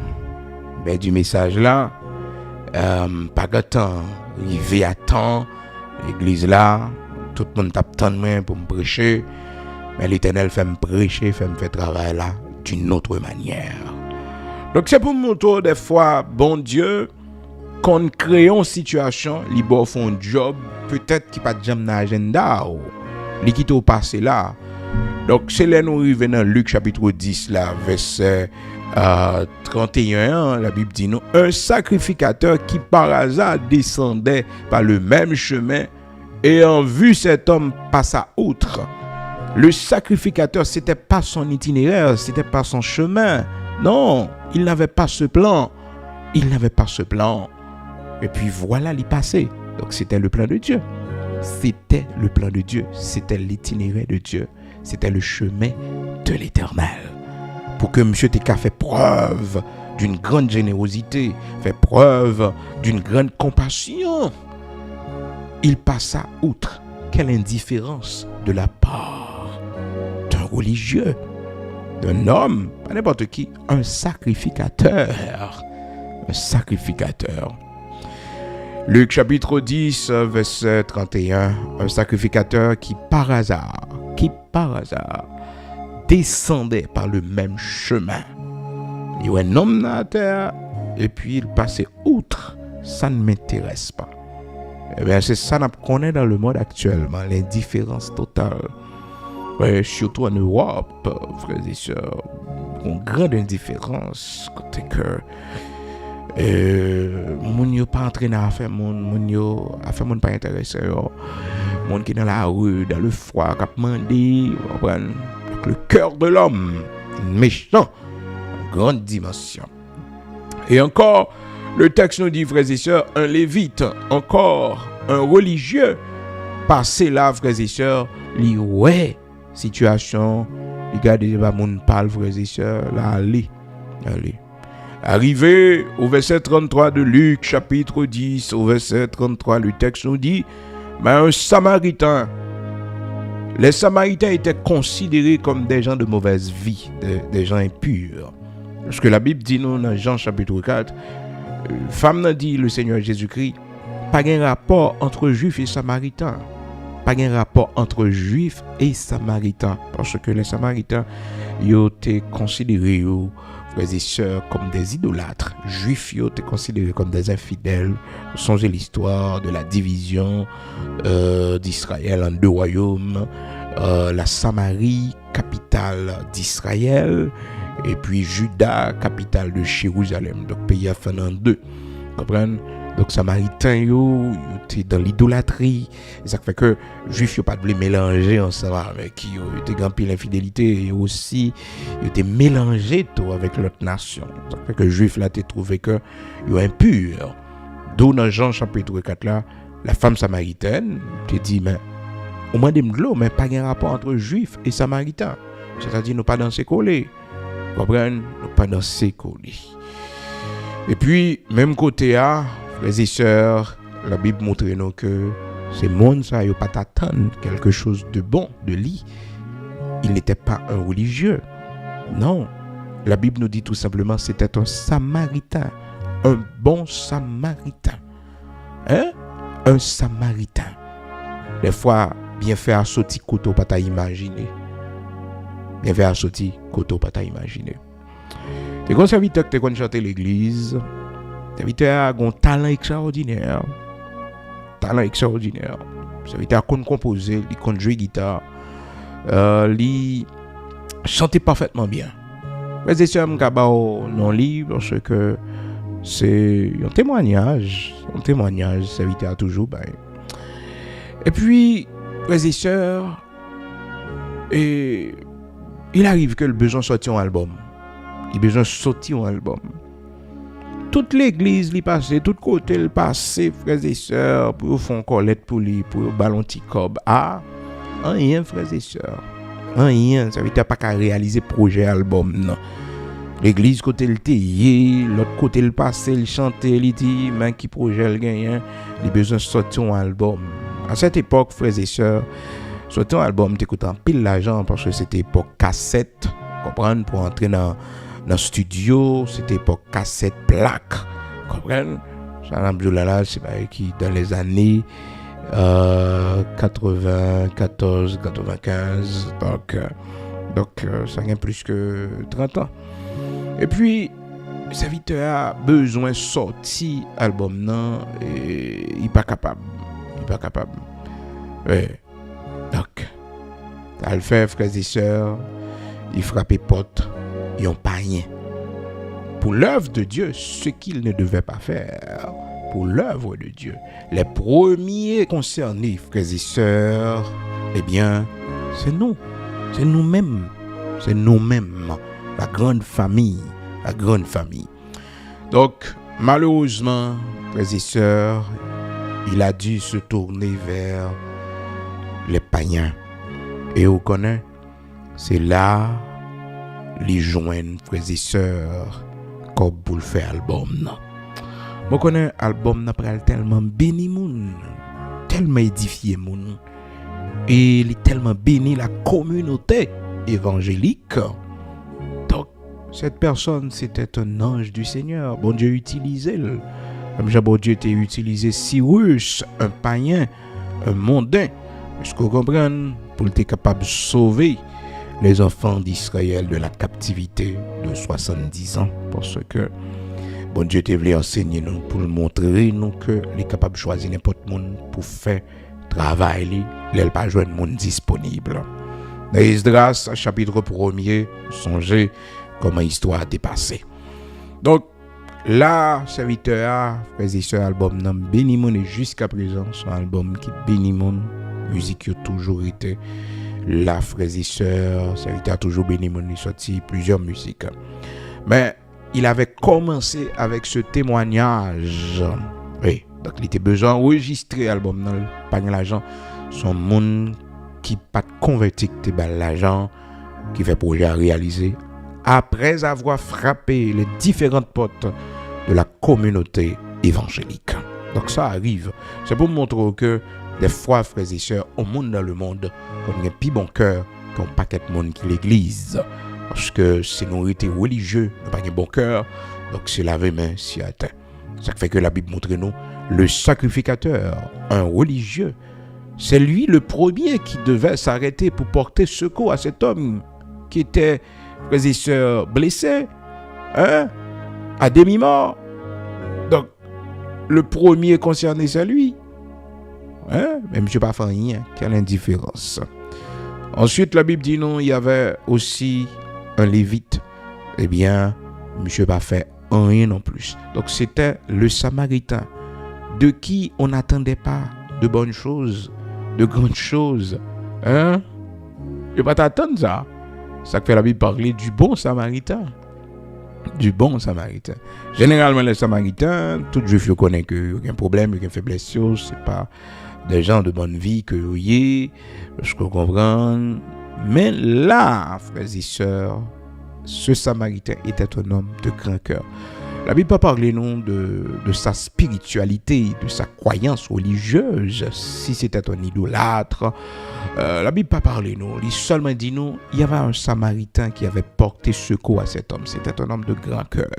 pas de temps, arrivé à temps, l'église là, tout le monde tape tant de main pour me prêcher, mais l'Éternel fait me prêcher, fait me faire travail là d'une autre manière. Donc c'est pour mon tour des fois, bon Dieu, qu'on crée une situation, li bon font job, peut-être qui pas de jam dans l'agenda ou li quitte au passé là. Donc c'est là nous arrivons dans Luc chapitre 10 là, verset 31, la Bible dit nous, un sacrificateur qui par hasard descendait par le même chemin, ayant vu cet homme passer outre. Le sacrificateur, c'était pas son itinéraire, c'était pas son chemin. Non, il n'avait pas ce plan. Et puis voilà, il passait. Donc c'était le plan de Dieu. C'était l'itinéraire de Dieu. C'était le chemin de l'Éternel. Pour que monsieur Teka fait preuve d'une grande générosité, fait preuve d'une grande compassion. Il passa outre. Quelle indifférence de la part d'un religieux, d'un homme, pas n'importe qui, un sacrificateur. Luc chapitre 10, verset 31, un sacrificateur qui par hasard, descendait par le même chemin. Il y a un homme dans la terre et puis il passait outre. Ça ne m'intéresse pas. Eh bien, c'est ça qu'on connaît dans le monde actuellement, l'indifférence totale. Ouais, surtout en Europe, frères et sœurs, une grande indifférence côté que moun yo pas entraîné à faire moun yo à faire moun pas intéressé yo. Moun qui dans la rue, dans le froid, qui a demandé, le cœur de l'homme, méchant, grande dimension. Et encore, le texte nous dit, frères et sœurs, un lévite, encore un religieux, passé là, frères et sœurs, li ouais, situation, regardez, moun parle, frères et sœurs, là, allez. Arrivé au verset 33 de Luc, chapitre 10, au verset 33, le texte nous dit, mais un Samaritain, les Samaritains étaient considérés comme des gens de mauvaise vie, des gens impurs. Parce que la Bible dit nous dans Jean chapitre 4, femme n'a dit le Seigneur Jésus-Christ, pas de rapport entre Juifs et Samaritains. Pas de rapport entre Juifs et Samaritains. Parce que les Samaritains, ils ont été considérés, frères et sœurs, comme des idolâtres. Juifs, ils ont été considérés comme des infidèles. Songez l'histoire de la division d'Israël en deux royaumes. la Samarie, capitale d'Israël, et puis Juda, capitale de Jérusalem. Donc, pays a fait en deux. Comprenez? Donc, Samaritains, yo étaient dans l'idolâtrie. Et ça fait que Juifs, yo pas de mélanger ensemble avec qui, yo étaient gampé l'infidélité, et aussi, yo étaient mélangés tout avec l'autre nation. Ça fait que Juifs, là, t'es trouvé que yo impur. D'où dans Jean chapitre 4 là, la femme samaritaine, te dit, mais, au moins de l'eau, mais pas de rapport entre Juifs et Samaritains. C'est-à-dire, nous pas dans ces collés. Vous comprenez? Nous pas dans ces collés. Et puis, même côté A, frères et sœurs, la Bible montre nous que ces mondes, ça, ils pas t'attendre quelque chose de bon, de lit. Il n'était pas un religieux. Non. La Bible nous dit tout simplement, c'était un Samaritain. Un bon Samaritain. Hein? Un Samaritain. Des fois, bien fait à sauter côté pas t'a imaginer. Bien fait à sauter côté pas t'a imaginer. T'es qu'on serviteur que t'es qu'on chanter l'église. Serviteur a un talent extraordinaire. Talent extraordinaire. Serviteur qu'on composer, il qu'on jouer guitare. Il chanter parfaitement bien. Mais c'est sûr m'ka ba non livre parce que c'est un témoignage, serviteur a toujours ben. Et puis frères et sœurs, et il arrive que le besoin sortir un album. Il besoin sortir un album. Toute l'église li passé, tout côté le passé, frères et sœurs, pour faire collecte pour lui, pour ballon petit cob. Ah, rien frères et sœurs. Rien, ça veut dire pas qu'à réaliser projet album non. L'église côté le théier, l'autre côté le passé, le chanter, il dit mais qui projet le gagnant, il besoin sortir un album. À cette époque, frères et sœurs, sortir un album t'écoutant pile l'argent parce que c'était époque cassette, comprendre pour entrer dans studio, c'était époque cassette plaque, comprendre. Ça là c'est pas qui dans les années 94, 95, donc ça a plus que 30 ans. Et puis serviteur a besoin de sortir album non et il pas capable. Ouais. Donc ça le fait frères et sœurs, il frappe porte, ils ont pas rien. Pour l'œuvre de Dieu, ce qu'il ne devait pas faire. Pour l'œuvre de Dieu. Les premiers concernés, frères et sœurs, eh bien, c'est nous. C'est nous-mêmes. C'est nous-mêmes. La grande famille. Donc, malheureusement, frères et sœurs, il a dû se tourner vers les païens. Et on connaît, c'est là, les joindre, frères et sœurs, comme pour le faire album, non. Moi connais album n'a pas tellement béni moun, tellement édifié moun, et il est tellement béni la communauté évangélique. Donc cette personne c'était un ange du Seigneur. Bon Dieu utilisait le, comme bon Dieu était utilisé Cyrus, un païen, un mondain, est-ce que vous comprenez, pour être capable de sauver les enfants d'Israël de la captivité de 70 ans, parce que bon Dieu te voulu enseigner nous pour montrer nous que les capable de choisir n'importe monde pour faire travail, il pas joindre monde disponible. Dans Esdras chapitre 1er, songez comment l'histoire a dépassé. Donc là, serviteur, frères et sœurs, album nan béni moun et jusqu'à présent, son album qui béni moun, musique qui a toujours été là, frères et sœurs, serviteur a toujours béni moun, il sorti plusieurs musiques. Mais il avait commencé avec ce témoignage. Oui, donc il était besoin d'enregistrer l'album dans le panier l'argent. Son monde qui pas converti que l'argent qui fait projet à réaliser après avoir frappé les différentes portes de la communauté évangélique. Donc ça arrive. C'est pour montrer que des fois, frères et sœurs, au monde dans le monde, qu'on a un plus bon cœur qu'un paquet de monde qui l'église. Parce que si nous étions religieux, nous n'avons pas un bon cœur, donc c'est laver main si atteint. Ça fait que la Bible montre nous, le sacrificateur, un religieux, c'est lui le premier qui devait s'arrêter pour porter secours à cet homme qui était, frères et sœurs, blessé, à demi-mort. Donc, le premier concerné, c'est lui. Mais je ne sais pas faire rien, quelle indifférence. Ensuite, la Bible dit non, il y avait aussi un Lévite. Eh bien, monsieur n'a pas fait rien non plus. Donc, c'était le Samaritain, de qui on n'attendait pas de bonnes choses, de grandes choses. Hein? Il ne pas t'attendre ça. Ça fait la Bible parler du bon Samaritain. Du bon Samaritain. Généralement, les Samaritains, tout juif connaît qu'il n'y a aucun problème, aucune faiblesse, ce n'est pas des gens de bonne vie que vous voyez, je comprends. Mais là, frères et sœurs, ce Samaritain était un homme de grand cœur. La Bible pas parler non de sa spiritualité, de sa croyance religieuse, si c'était un idolâtre. La Bible pas parler non, il seulement dit non, il y avait un Samaritain qui avait porté secours à cet homme. C'était un homme de grand cœur.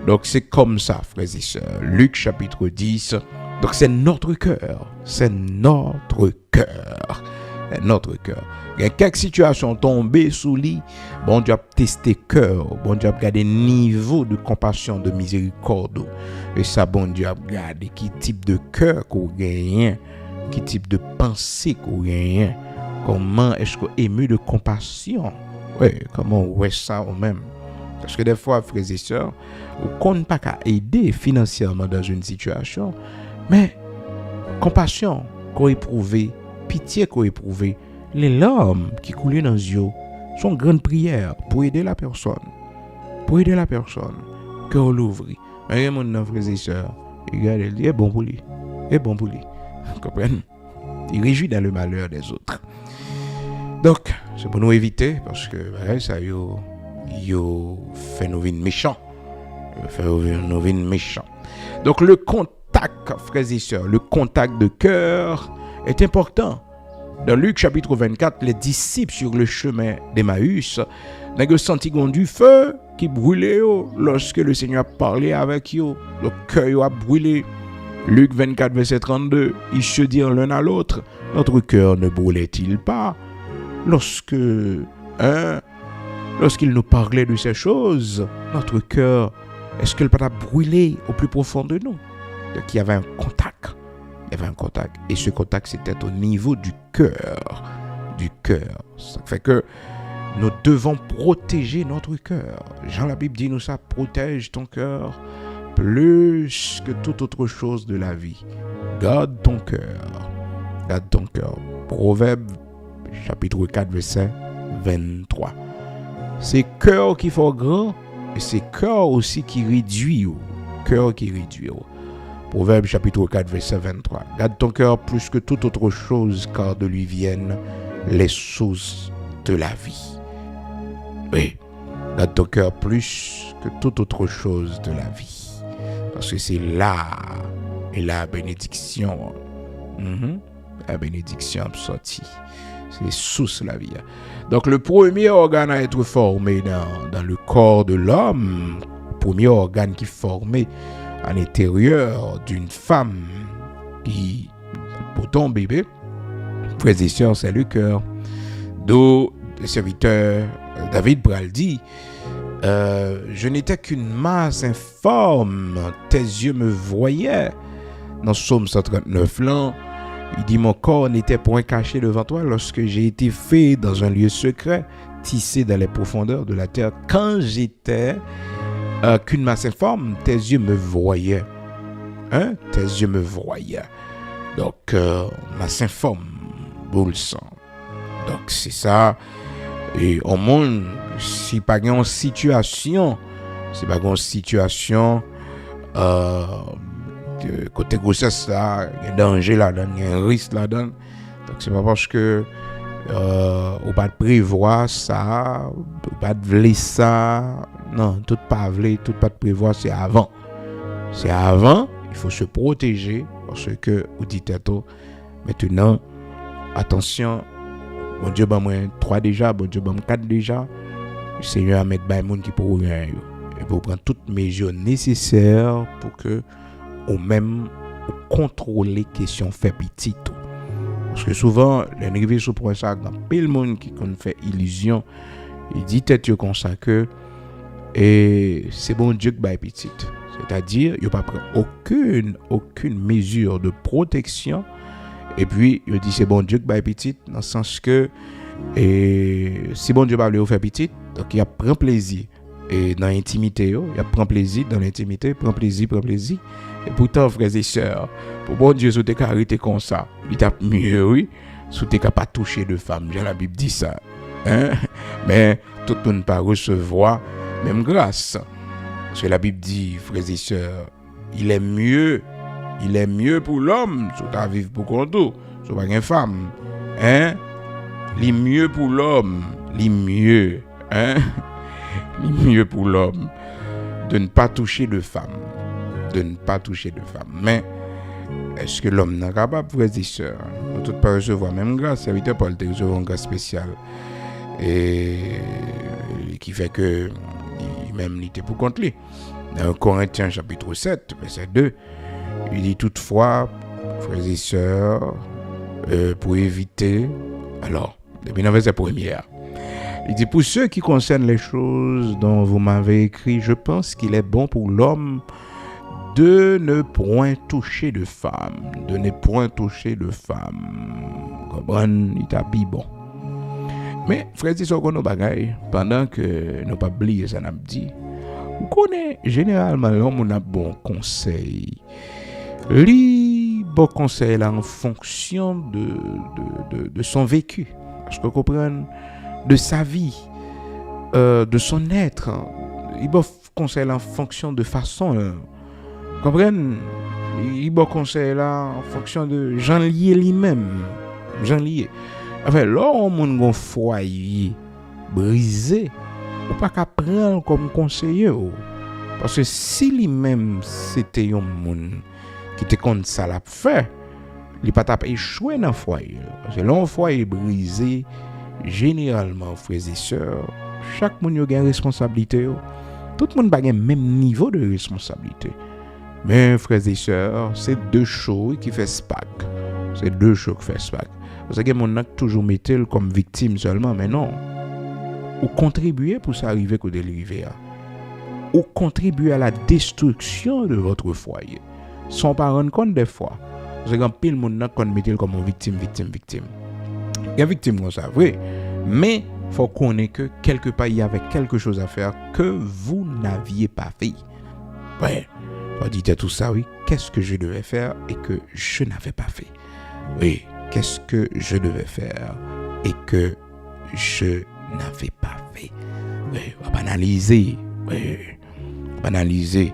Donc c'est comme ça, frères et sœurs. Luc chapitre 10. Donc c'est notre cœur. C'est notre cœur. C'est notre cœur. Il y a quelques situations tombées sous lit. Bon Dieu a testé cœur. Bon Dieu a regardé niveau de compassion, de miséricorde. Et ça, bon Dieu a regardé qui type de cœur qu'on gagne. Qui type de pensée qu'on gagne. Comment est-ce qu'on est ému de compassion. Oui, comment on voit ça au même. Parce que des fois, frères et sœurs, on ne peut pas qu'à aider financièrement dans une situation. Mais compassion qu'on éprouve, pitié qu'on éprouve, les larmes qui coulaient dans les yeux sont grandes prières pour aider la personne. Pour aider la personne. Cœur l'ouvre. Mais mon frère et sœur, il est bon pour lui. Il est bon pour lui. Vous comprenez? Il réjouit dans le malheur des autres. Donc, c'est pour nous éviter, parce que ça yo fait nous vivre méchants. Fait nous vivre méchants. Donc, le contact, frères et sœurs, le contact de cœur est important. Dans Luc chapitre 24, les disciples sur le chemin d'Emmaüs n'ont senti du feu qui brûlait lorsque le Seigneur parlait avec eux. Le cœur a brûlé. Luc 24, verset 32, ils se dirent l'un à l'autre, notre cœur ne brûlait-il pas lorsqu'il nous parlait de ces choses? Notre cœur, est-ce qu'il n'a pas brûlé au plus profond de nous? Donc il y avait un contact. Il y avait un contact. Et ce contact, c'était au niveau du cœur. Du cœur. Ça fait que nous devons protéger notre cœur. Jean, la Bible dit nous ça, protège ton cœur plus que toute autre chose de la vie. Garde ton cœur. Garde ton cœur. Proverbe, chapitre 4, verset 23. C'est cœur qui fait grand, et c'est cœur aussi qui réduit. Cœur qui réduit. Proverbe chapitre 4, verset 23. Garde ton cœur plus que toute autre chose, car de lui viennent les sources de la vie. Oui, garde ton cœur plus que toute autre chose de la vie. Parce que c'est là et la bénédiction. La bénédiction sortie. C'est source de la vie. Donc le premier organe à être formé dans le corps de l'homme, premier organe qui est formé à l'intérieur d'une femme qui, pour ton bébé, frères et sœurs, c'est le cœur. D'où le serviteur David Bral dit, je n'étais qu'une masse informe, tes yeux me voyaient. Dans Psaume 139, là, il dit, mon corps n'était point caché devant toi lorsque j'ai été fait dans un lieu secret, tissé dans les profondeurs de la terre. Quand j'étais qu'une masse informe, tes yeux me voyaient. Hein? Tes yeux me voyaient. Donc, masse informe, boule sang. Donc, c'est ça. Et au monde, si pas une situation, côté grossesse là, il y a un danger là-dedans, il y a un risque là-dedans. Donc, c'est pas parce que on pas prévoir ça, on pas vouloir ça. Non, tout pas vouloir, tout pas prévoir, c'est avant. C'est avant, il faut se protéger parce que vous dites maintenant, attention, bon Dieu ben moi 3 déjà, bon Dieu ben 4 déjà. Le Seigneur a mis des gens qui pourront rien. Et pour prendre toutes mesures nécessaires pour que ou même contrôler question fait petit. Parce que souvent, les arrivés sur point ça, dans peu le monde qui fait illusion, il dit tête comme ça que et c'est bon Dieu qui bail petit. C'est-à-dire, il pas pris aucune mesure de protection et puis il dit c'est bon Dieu qui bail petit dans le sens que Et si bon Dieu va lui faire petit, donc il prend plaisir. Et dans l'intimité, il prend plaisir dans l'intimité, prend plaisir. Et pourtant, frères et sœurs, pour bon Dieu, si tu es arrêté comme ça, il t'a mieux, oui, si tu n'es pas touché de femme. La Bible dit ça. Hein? Mais tout le monde ne pas recevoir même grâce. Parce que la Bible dit, frères et sœurs, il est mieux pour l'homme, si tu as vivre pour conto, si tu pas une femme. Hein? Il est mieux pour l'homme, il mieux, hein? Il mieux pour l'homme de ne pas toucher de femme. Mais est-ce que l'homme n'est capable, frères et sœurs, de ne pas recevoir même grâce? Serviteur Paul te recevoir une grâce spéciale. Et qui fait que même il était pour contre lui. Dans Corinthiens chapitre 7, verset 2, il dit toutefois, frères et sœurs, pour éviter, alors, depuis le verset premier, il dit pour ceux qui concernent les choses dont vous m'avez écrit, je pense qu'il est bon pour l'homme de ne point toucher de femme. Comprendre, il t'a dit bon. Mais, frère, c'est qu'on a bagaille, pendant que nous pas oublié ça n'a dit, on connaît généralement l'homme a bon conseil. Li bon conseil là en fonction de son vécu. Parce que vous comprenez, de sa vie, de son être. Il bon conseil en fonction de façon. Comprenez? Il bon conseil là en fonction de Jean lié lui-même. Enfin, là, on a un foyer brisé, ou pas qu'à prendre comme conseiller. Parce que si lui-même, c'était un monde qui te compte ça l'a fait, il pas t'a échoué dans le foyer. Parce que là, un foyer brisé, généralement, frères et sœurs, chaque monde a une responsabilité. Tout le monde a le même niveau de responsabilité. Mais, frères et sœurs, c'est deux choses qui font SPAC. Parce que mon a toujours metté comme victime seulement, mais non. Ou contribuer pour ça arriver qu'au dérivé. Ou contribuer à la destruction de votre foyer. Sans pas rendre compte des fois. Parce que quand pile mon a qu'on metté comme victime. Il y a victime comme ça, vrai. Mais il faut connaître que quelque part il y avait quelque chose à faire que vous n'aviez pas fait. Ouais. On dit tout ça, oui. Qu'est-ce que je devais faire et que je n'avais pas fait? Oui. Qu'est-ce que je devais faire et que je n'avais pas fait? Oui, on va analyser. On va analyser.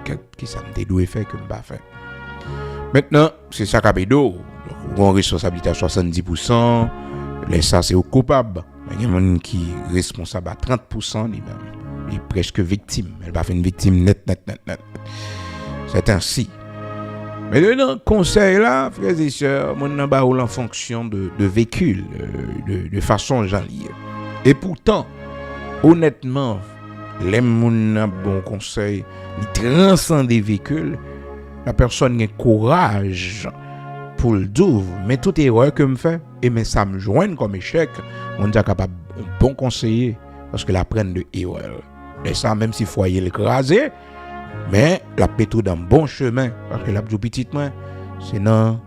Qu'est-ce que ça me doit faire que je n'ai pas fait? Maintenant, c'est ça qui a d'eau. On a responsabilité à 70%. Les ça, c'est au coupable. Il y a des gens qui sont responsables à 30% lui-même. Il est presque victime. Elle va faire une victime net. C'est ainsi. Mais le conseil là, frères et sœurs, mon n'a en fonction de véhicule, de façon janvier. Et pourtant, honnêtement, les moun n'a bon conseil, il transcende des véhicules, la personne a courage pour le dire, mais toute erreur que me fait, et mais ça me joigne comme échec, on est capable un bon conseiller, parce que la prenne de erreur. Et ça, même si foyer l'écrasé, mais la pétou dans bon chemin, parce que la petite main, c'est dans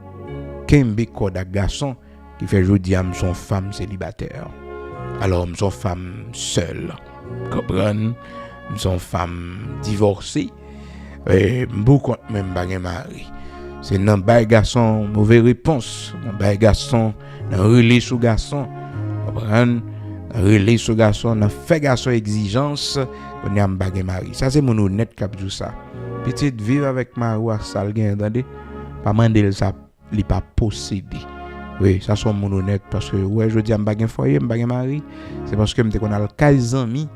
Kembe Koda garçon qui fait aujourd'hui à son femme célibataire. Alors, son femme seule, comprenez? Son femme divorcée, et beaucoup même pas mari. C'est dans bail garçon mauvaise réponse, dans bail garçon, dans relais sous garçon, comprenez? Relais sous garçon, dans fait garçon exigence. On a un bagage mari. Ça c'est mon honnête cap tout ça. Petite vivre avec mari à sale gain, entendez? Pas mandel ça, il pas possédé. Oui, ça sont mon honnête parce que ouais, je dis un bagage foyer, un bagage mari, c'est parce que me qu'on a le 15 amis,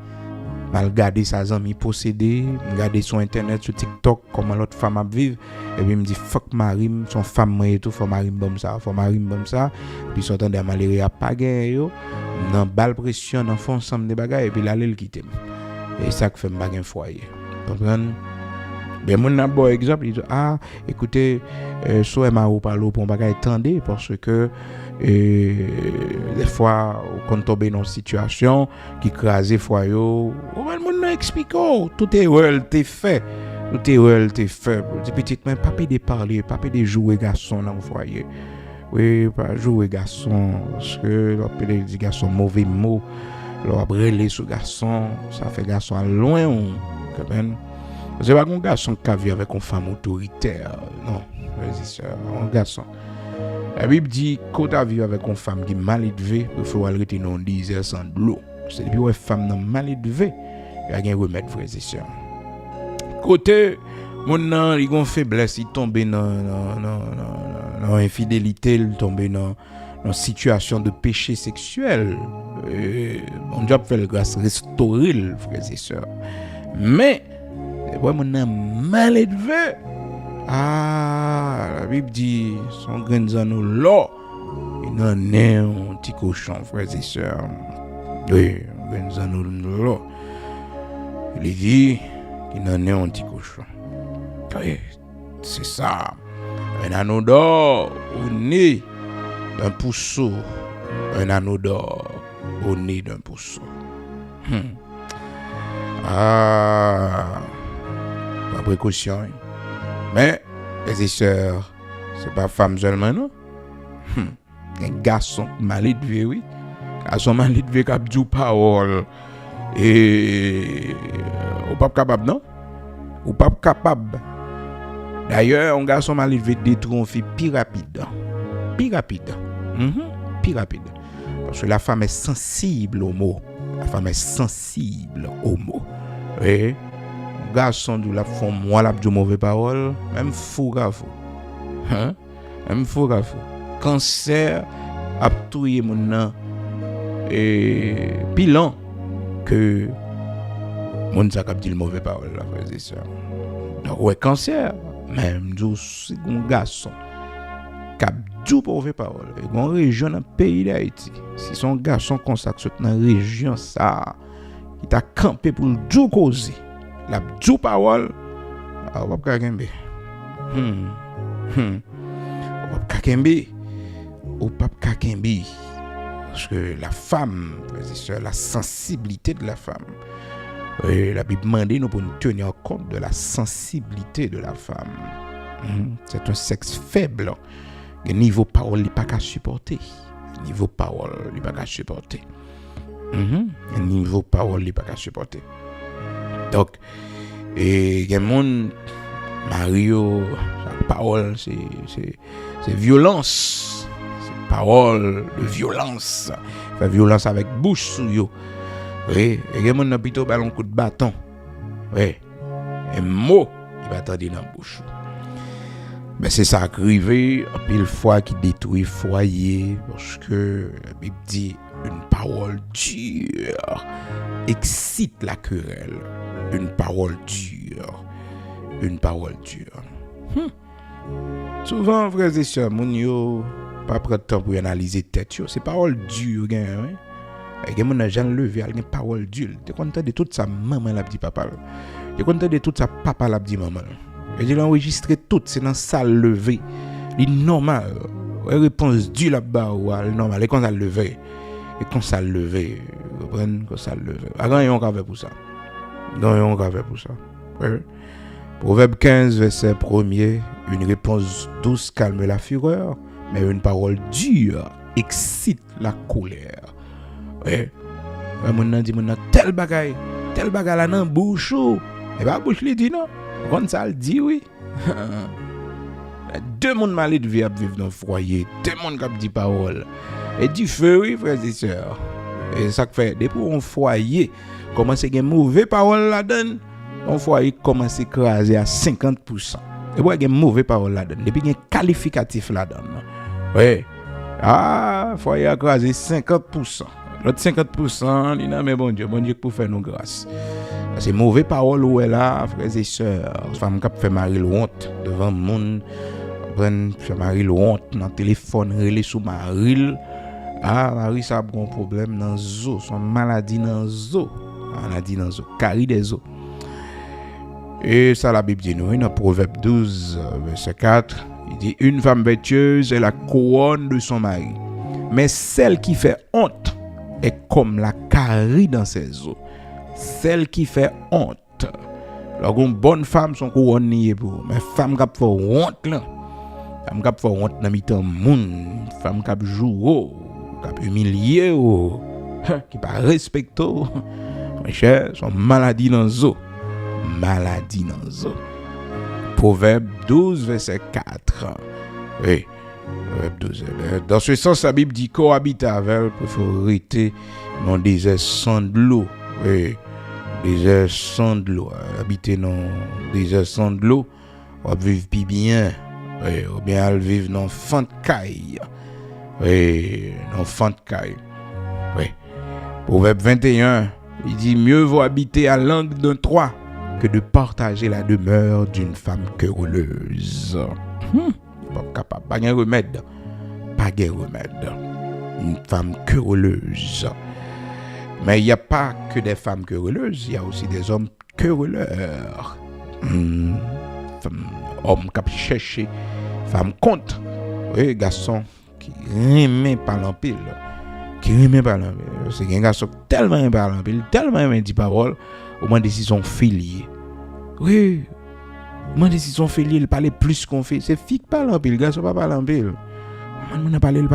mal garder sa amis possédé, regarder sur internet sur TikTok comment l'autre femme a vivre et puis me dit fuck mari, son femme et tout, faut mari comme ça, puis son temps de malheureux à pas gain yo, dans balle pression dans fond ensemble des bagages et puis là il quitte. Et ça qui fait un bagage foyer. Comprenez? Ben mon n'a bon exemple, il dit écoutez, soit m'a ou parler pour un bagage tendez parce que des fois quand tomber dans une situation qui crase foyer, mon n'a expliqué tout est well t'es fait. Petit mais pas de parler, pas de jouer garçon dans le foyer. Oui, pas jouer garçon, parce que l'on peut dire garçon mauvais mot, l'on va brûler ce garçon, ça fait garçon à loin, c'est pas un garçon qui vit avec une femme autoritaire, non, c'est un garçon. La Bible dit quand tu vis avec une femme qui est mal élevée, il faut aller dans un désert sans de l'eau. C'est depuis une femme mal élevée, il y a un remède, frères et sœurs. Côté, mon nan, il a une faiblesse, il tombe dans infidélité, il tombe dans une situation de péché sexuel. Mon Dieu fait le grâce restaurer, frères et sœurs. Mais, c'est vraiment mal élevé. La Bible dit, son grain nous là, il en est un petit cochon, frères et sœurs. Oui, grain nous là. Il dit, il en est un petit cochon. Oui, c'est ça. Un anneau d'or au nez d'un pousseau. Un anneau d'or au nez d'un pousseau. Pas précaution. Mais, les sœurs, c'est pas femme seulement, non? Un garçon mal élevé, oui. Garçon mal élevé qui a dit parole. Et. Ou pas capable, non? Ou pas capable. D'ailleurs, un garçon mal élevé détruit une fille plus rapide. Plus rapide. Plus rapide. Parce que la femme est sensible aux mots. La femme est sensible aux mots. Oui. Garçon de la font moi la de mauvaise parole, même fou gafou. Même fou gafou. Cancer a tué mon nom et bilan que mon ça cap dit le mauvais parole la frère et sœur. Donc ouais cancer même du c'est un garçon cap du mauvais parole. Et une région dans le pays d'Haïti. Si son garçon consacre dans région ça qui t'a campé pour le du causer. La djou parole, on va pas kembe. On va pas kembe. On va pas kembe. Parce que la femme, c'est la sensibilité de la femme. La Bible demande nous pour nous tenir compte de la sensibilité de la femme. C'est un sexe faible. Le niveau parole n'est pas qu'à supporter. Le niveau parole n'est pas qu'à supporter. Le niveau parole n'est pas qu'à supporter. Donc, il y a monde Mario, sa parole, c'est violence. C'est parole de violence. Fait violence avec bouche sous yo. Oui, il y a monde qui plutôt ballon coup de bâton. Oui. Un mot, il va attendre dans la bouche. Mais c'est ça qui arrive, pile fois qui détruit foyer parce que la Bible dit une parole dure excite la querelle. Une parole dure. Une parole dure. Souvent, frères et sœurs, mon yo, pas prendre temps pour analyser tête yo. C'est parole dure, hein. Et mon n'a jamais levé, il y a une parole dure. Tu es content de tout ça, maman l'a dit papa. Tu es content de tout ça, papa l'a dit maman. Et il a enregistré tout, c'est dans salle levée. Il est normal. La réponse dure là-bas, normal. Et quand ça levé, et quand ça levé, vous comprenez, quand ça levé. Avant, il y a un café pour ça. Non, il y a un café pour ça. Ouais. Proverbe 15, verset 1er, une réponse douce calme la fureur, mais une parole dure excite la colère. Ouais. Mon nan dit, mon nan, tel bagay là dans bouche. Et bah, bouche li dit non. Quand ça le dit, oui. Deux mondes mal élevés à vivre dans le foyer. Deux mondes qui dit parole. Et du feu, oui, frères et sœurs. Et ça fait, depuis un foyer, commence à gagner mauvais parole là-dedans. Un foyer commence à écraser à 50%. Et puis, il y a mauvais parole là-dedans. Depuis, il y a un qualificatif là-dedans. Oui. Foyer écrasé 50%. L'autre 50%, il n'a mais bon Dieu pour faire nos grâces. C'est mauvais parole où est là, frères et sœurs. Femme qui fait Marie honte devant le monde. Fait Marie honte dans le téléphone, relais sous Marie. Marie, ça a un bon problème dans le zoo. Son maladie dans le zoo. Maladie dans le zoo. Carie des os. Et ça, la Bible dit nous, dans Proverbe 12, verset 4, il dit une femme vertueuse est la couronne de son mari. Mais celle qui fait honte est comme la carie dans ses os. Celle qui fait honte. Alors, une bonne femme, son couronne n'y est pour. Mais femme qui fait honte, là, femme qui fait honte dans mi-temps monde, femme qui joue, qui humilié, qui pas respecté. Mes chers, sont maladie dans zo. Maladie dans zo. Proverbe 12 verset 4. Oui. Proverbe 12. Dans ce sens, la Bible dit cohabiter avec préférité dans des désert sans de l'eau. Oui. Désert sans de l'eau. Habiter dans désert sans de l'eau, on va vivre plus bien. Oui. Ou bien elle vivre dans fond de caille. Oui. Dans fond de caille. Oui. Proverbe 21. Il dit mieux vaut habiter à l'angle d'un toit que de partager la demeure d'une femme querelleuse. Pas capable, pas de remède. Pas de remède. Une femme querelleuse. Mais il n'y a pas que des femmes querelleuses, il y a aussi des hommes querelleurs. Hommes qui cherchent, femmes compte. Oui, garçon qui aiment par l'empile. Qui aiment par l'empile. C'est un garçon tellement aime par l'empile, tellement aime dit parole, au moins si son filier. Oui, au moins si son filier, il parle plus qu'on fait. C'est fille qui parle en pile, le garçon pas parle en pile. Il parle depuis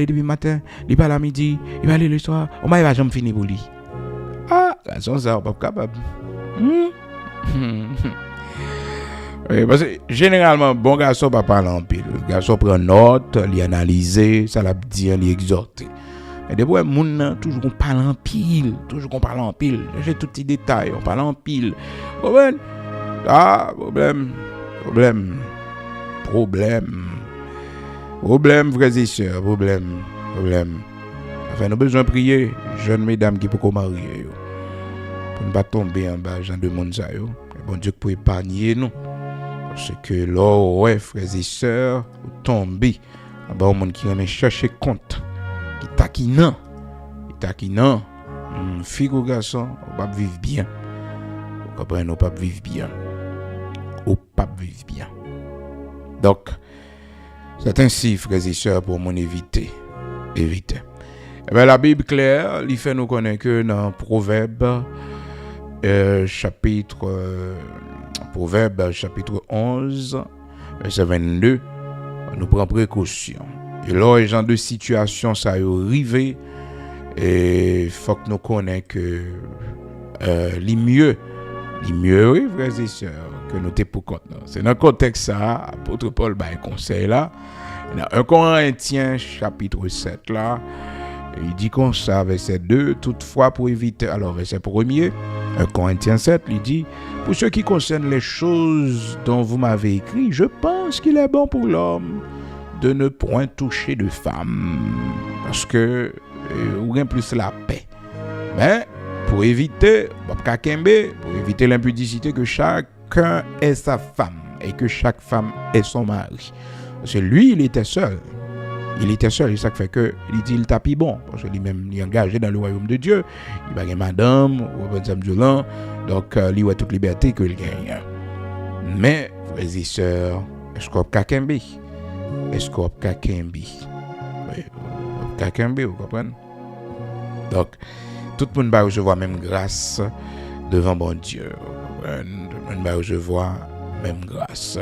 le matin, il parle à midi, il parle le soir. On va jamais finir pour lui. Ah, garçon ça, pas capable. Oui, parce que généralement, bon garçon pas parler en pile. Le garçon prend note, l'analyser, ça l'a dit, l'exhorter. Mais des fois, les gens toujours qu'on parle en pile, j'ai tout petit détail, on parle en pile. Problème. Ah, problème, frères et sœurs, problème. Enfin, nous avons besoin de prier, jeunes mesdames qui peuvent marier, pour ne pas tomber en bas, gens de monde ça, bon Dieu pour épargner nous. Parce que là, ouais, frères et sœurs, vous tombez, là-bas, au monde qui aime chercher compte, qui taquinant, fille ou garçon, on va vivre bien. Vous comprenez, on va vivre bien. Donc, c'est ainsi, frères et sœurs, pour mon éviter. Eh bien, la Bible claire, il fait nous connaître que dans Proverbe, chapitre 11, verset 22, nous prenons précaution. Et là, les gens de situation, ça arrive, et il faut que nous connaissions que les mieux, oui, frères et sœurs, que nous t'es pour compte. C'est dans le contexte ça, apôtre Paul un conseil là. Dans 1 Corinthiens, chapitre 7 là, il dit comme ça, verset 2, toutefois pour éviter, alors verset 1er, 1 Corinthiens 7, il dit, pour ce qui concerne les choses dont vous m'avez écrit, je pense qu'il est bon pour l'homme de ne point toucher de femme, parce que ou bien plus la paix. Mais pour éviter l'impudicité, que chacun ait sa femme et que chaque femme ait son mari. Parce que lui, il était seul. Et ça fait que il dit il tapis bon, parce que lui-même il est engagé dans le royaume de Dieu. Il va gagner madame ou madame violent, donc il a toute liberté qu'il gagne. Mais frères et sœurs, est-ce qu'on peut kakembe? Oui, kakembe, vous comprenez? Donc tout le monde va recevoir même grâce devant bon Dieu. Tout le monde va recevoir même grâce.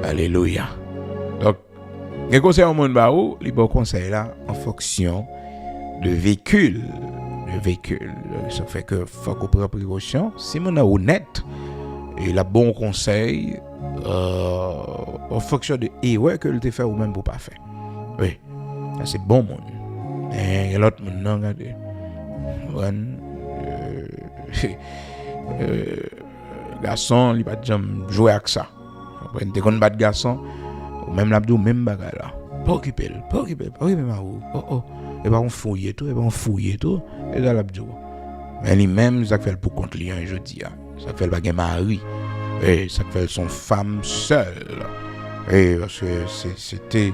Alléluia. Donc les conseils au monde baou, les bons conseils là en fonction de véhicule. Ça fait que faut qu'on prenne précaution. Si on est honnête et la bon conseil en fonction de ouais que le te fait ou même pour pas faire. Oui. Ça c'est bon monde. Et l'autre monde non regardez. Garçon, il va jamais jouer avec ça. Dès qu'on bat garçon, ou même l'abdou, même bagarre là. Pas occuper ma roue. Et pas on fouiller tout, et dans l'abdou. Mais lui-même, ça fait pour contre lui, je dis. Ça fait le bagage mari. Et ça fait son femme seule. Et parce que c'était,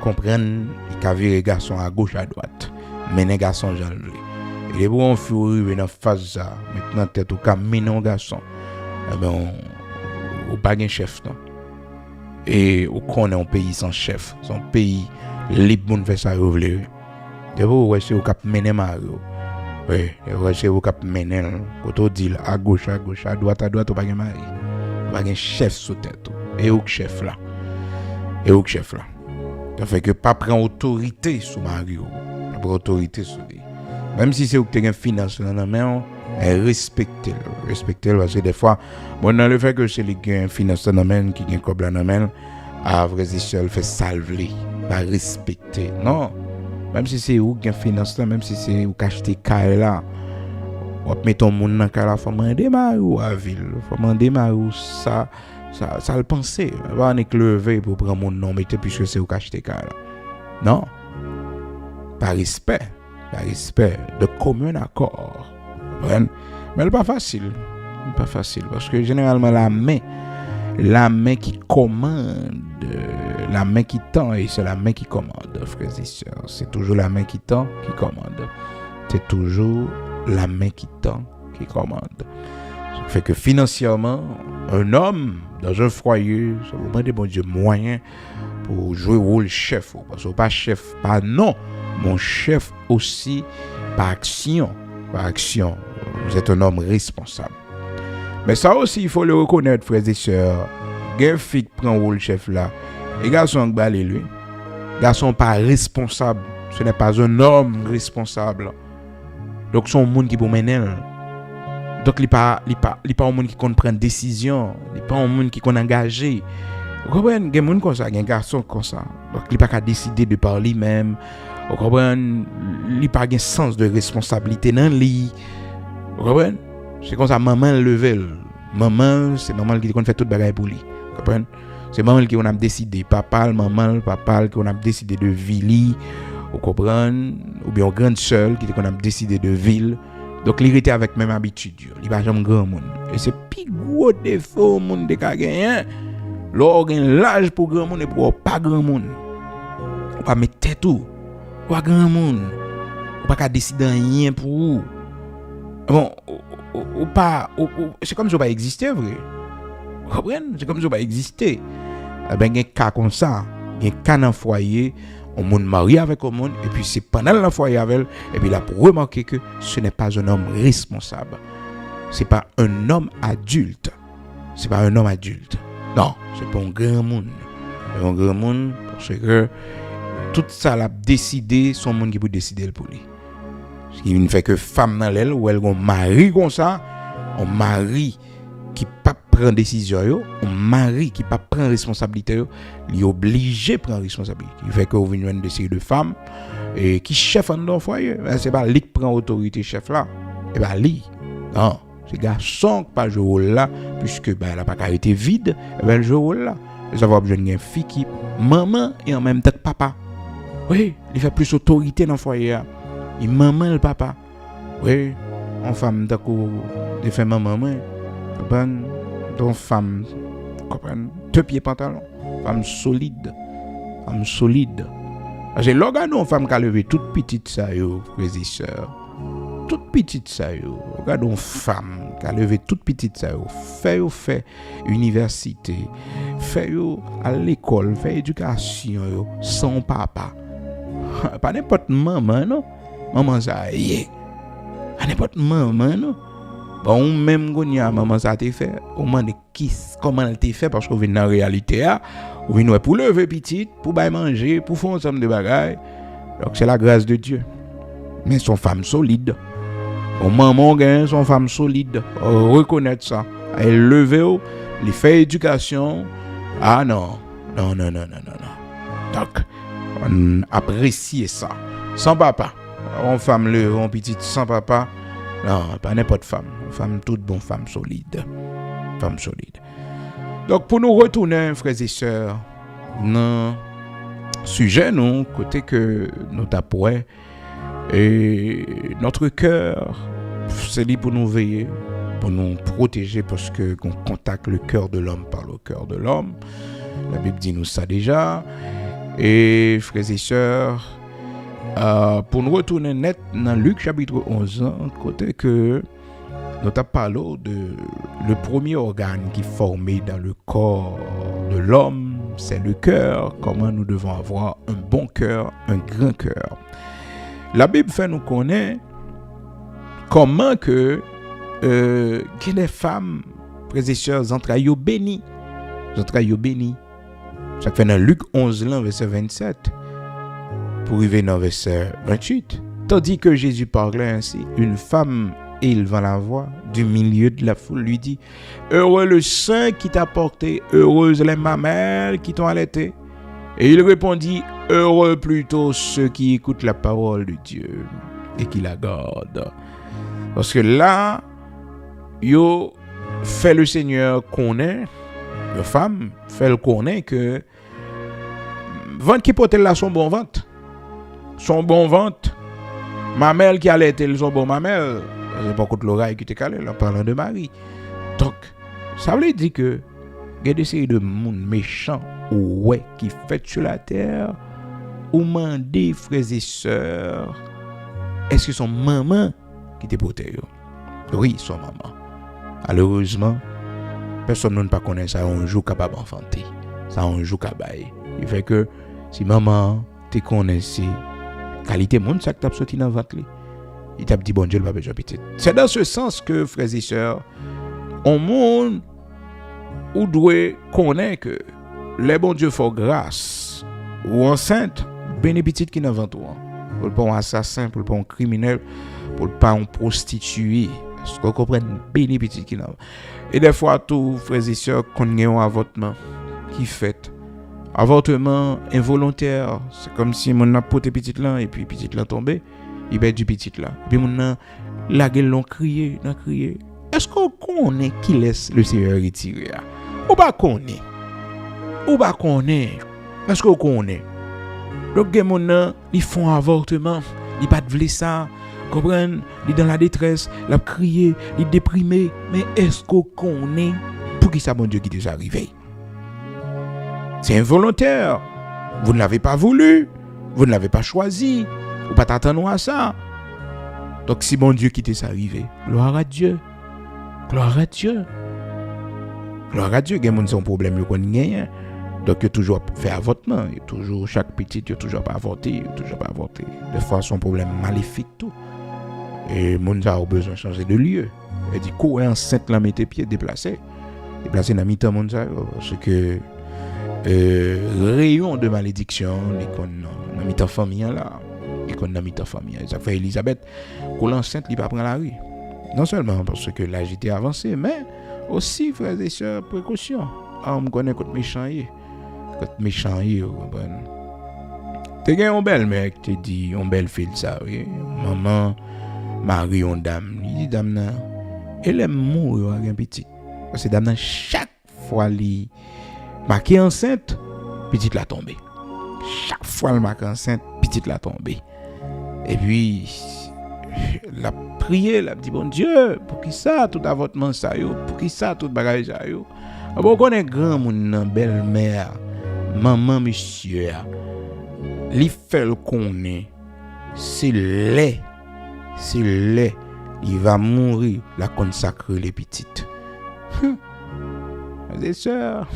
comprendre, il a viré garçon à gauche, à droite. Mais les garçons, j'en ai. Et les bons furent dans phase ça. Maintenant, tête au cas, mais non garçon. Eh bien, on pas un chef, non? Et on connaît un pays sans chef, son pays libre de faire ça reveler. De vous c'est au cap mener Mario. Oui, c'est au cap mener. Quand on dit à gauche, à droite, au pas de mari. pas un chef sous tête. Et au chef là. Ça fait que pas prendre autorité sur Mario. Pas prendre autorité sur lui. Même si c'est où tu as une finance dans la main, respectez-le parce que des fois, bon, dans le fait que c'est les qui ont une finance dans la main, qui ont un câble dans la main, à vrai dire, elle fait salver, pas respecter. Non. Même si c'est où qui ont une finance là, même si c'est où qui acheter caille là, ou mettre ton monde dans caille là, faut demander Mario à ville, faut demander Mario ça le penser. Va en lever pour prendre mon nom, mettez puisque c'est où qui acheter caille là. Non. Par respect, de commun accord. Mais c'est pas facile. Parce que généralement la main qui commande, la main qui tend, et c'est la main qui commande, frères et sœurs. C'est toujours la main qui tend qui commande. C'est toujours la main qui tend qui commande. Ça fait que financièrement, un homme dans un foyer, ça vous demande bon Dieu moyen pour jouer rôle chef. Parce que pas chef, pas non. Mon chef aussi par action. Vous êtes un homme responsable. Mais ça aussi, il faut le reconnaître, frères et sœurs. Gen fille prend rôle chef là. Et garçon qui balé lui. Garçon pas responsable. Ce n'est pas un homme responsable. Donc son monde qui peut mener. Donc il pas un monde qui compte prendre décision. Il pas un monde qui compte engager. Vous comprenez, il y a des gens comme ça, il y a des garçons comme ça. Donc il pas qu'à décider de par lui-même. Vous comprenez, il pas de sens de responsabilité dans lui. Vous comprenez? C'est comme ça, maman level. Maman, c'est maman qui fait tout bagaille pour lui. Vous comprenez? C'est maman qui on a décidé. Papa qui on a décidé de ville. Vous comprenez? Ou bien grande sœur qui on a décidé de ville. Donc il était avec même habitude. Il va jamais grand monde. Et c'est plus gros défaut monde de gagner. L'organe l'âge pour grand monde et pour pas grand monde. On pas mettre tête tout. Pas grand monde. On pas décider rien pour vous. Bon, ou pas, c'est comme si on pas exister, vrai. Vous comprenez? C'est comme si on pas exister. Eh ben, il y a un cas comme ça. Il y a un cas dans le foyer. On monde marié avec un monde. Et puis, c'est pendant le foyer avec elle. Et puis, là, pour remarquer que ce n'est pas un homme responsable. C'est pas un homme adulte. Non, c'est pas un grand monde. C'est un grand monde parce que tout ça, l'a décidé, son monde qui peut décider pour lui. Il ne fait que femme dans l'aile ou elle a un mari comme ça, un mari qui pas prend décision, un mari qui pas prend responsabilité, il est obligé de prendre responsabilité. Il fait que vous venez une série de femmes et qui chef dans le foyer, c'est pas lui qui prend autorité chef là, et ben lui. Non, c'est garçon qui pas jouer rôle là puisque ben elle a pas été vide, et ben elle joue rôle là. Ça va besoin d'une fille qui maman et en même temps papa. Oui, il fait plus autorité dans le foyer. Il maman le papa. Oui, en femme d'accord de faire maman bonne donc femme comprendre 2 pieds pantalon, femme solide. J'ai l'organe une femme qui a levé toute petite ça yo, frères et sœurs. Toute petite ça yo. Regarde une femme qui a levé toute petite ça yo. Fait université, fait yo à l'école, fait éducation yo sans papa. Pas n'importe maman non. Maman ça y pas n'importe maman non. Bon même gonia maman ça t'est fait. Comment elle t'est fait parce qu'on vient dans réalité a, on vient pour lever petite, pour bailler manger, pour faire ensemble de bagailles. Donc c'est la grâce de Dieu. Mais son femme solide. Bon maman gagne son femme solide. Reconnaître ça. Elle lever, elle fait éducation. Ah non. Donc on apprécie ça. Sans papa. On femme le, on petite sans papa. Non, pas n'importe femme. Femme toute bonne, femme solide. Donc pour nous retourner, frères et sœurs, dans sujet, nous, côté que nous tapons, et notre cœur, c'est lui pour nous veiller, pour nous protéger, parce que qu'on contacte le cœur de l'homme par le cœur de l'homme. La Bible dit nous ça déjà. Et frères et sœurs, pour nous retourner net dans Luc chapitre 11, côté que nous avons parlé de le premier organe qui est formé dans le corps de l'homme, c'est le cœur. Comment nous devons avoir un bon cœur, un grand cœur. La Bible fait nous connaître comment que des femmes frères et sœurs, entrailles bénis. Entrailles bénis. Ça fait dans Luc 11, verset 27, pour arriver dans verset 28. Tandis que Jésus parlait ainsi, une femme élevant la voix du milieu de la foule lui dit: heureux le sein qui t'a porté, heureuses les mamelles qui t'ont allaité. Et il répondit: heureux plutôt ceux qui écoutent la parole de Dieu et qui la gardent. Parce que là, yo fait le Seigneur connaît, la femme fait le connaît que vente qui porte là son bon vente. Son bon vente. Mamelle qui allait être son bon mamelle. C'est pas contre l'oreille qui te calé en parlant de Marie. Donc, ça veut dire que il y a des séries de monde méchants ouais qui fait sur la terre ou mandé frères et sœurs. Est-ce que son maman qui te porté? Oui, son maman. Malheureusement, personne ne connaît ça un jour capable d'enfanter. Ça un jour capable. Il fait que si maman te connaissait qualité monde ça que t'a sorti dans ventre il t'a dit bon Dieu le pas besoin petit. C'est dans ce sens que frères et sœurs, on monde ou doit connaître que les bon Dieu font grâce ou enceinte béni petit qui dans ventre pour pas un assassin, pour pas un criminel, pour pas un prostitué. Est-ce qu'on comprend béni petit qui dans. Et des fois tout frères et sœurs qu'on a un avortement qui fait avortement involontaire, c'est comme si mon a porté petite là et puis petite là tombé, il perd du petit là. Puis mon la gueule l'ont crié. Est-ce qu'on connaît qui laisse le Seigneur retirer? Ou pas connaît? Est-ce qu'on connaît? Donc mon ils font avortement, ils pas de ça, comprendre, ils dans la détresse, l'a crié, ils déprimé, mais est-ce qu'on connaît pour qui ça mon Dieu qui déjà arrivé? C'est involontaire. Vous ne l'avez pas voulu. Vous ne l'avez pas choisi. Vous pas t'attendre à ça. Donc si bon Dieu qui t'est arrivé, gloire à Dieu. Gloire à Dieu. Gloire à Dieu. Il y a un problème qu'on gagne. Donc il y a toujours fait avortement. Il y a toujours chaque petit, il y a toujours pas avorté. Des fois son problème maléfique tout. Et mon Dieu a besoin de changer de lieu. Il dit quoi enceinte là mettez pied déplacé dans mi-temps mon Dieu parce que rayon de malédiction les qu'on dans mi-temps famille là et qu'on dans mi-temps famille ça fait Elisabeth qu'on l'enceinte il pas prendre la rue non seulement parce que l'âge était avancé mais aussi frères et sœurs précaution on me connaît contre méchant t'es gagne une belle mère qui te dit une belle fille ça oui maman Marie on dame il dit dame là elle aime mourir avec un petit parce que dame chaque fois li marqué enceinte, petite la tombée. Chaque fois elle marque enceinte, petite la tombée. Et puis la prière, la dit bon Dieu, pour qui ça tout avortement ça yo, pour qui ça tout bagage ça yo. Bon connaît grand moun belle-mère, maman monsieur, li fait le connaît. C'est lait. Il va mourir la consacrer les petites. Mes sœurs.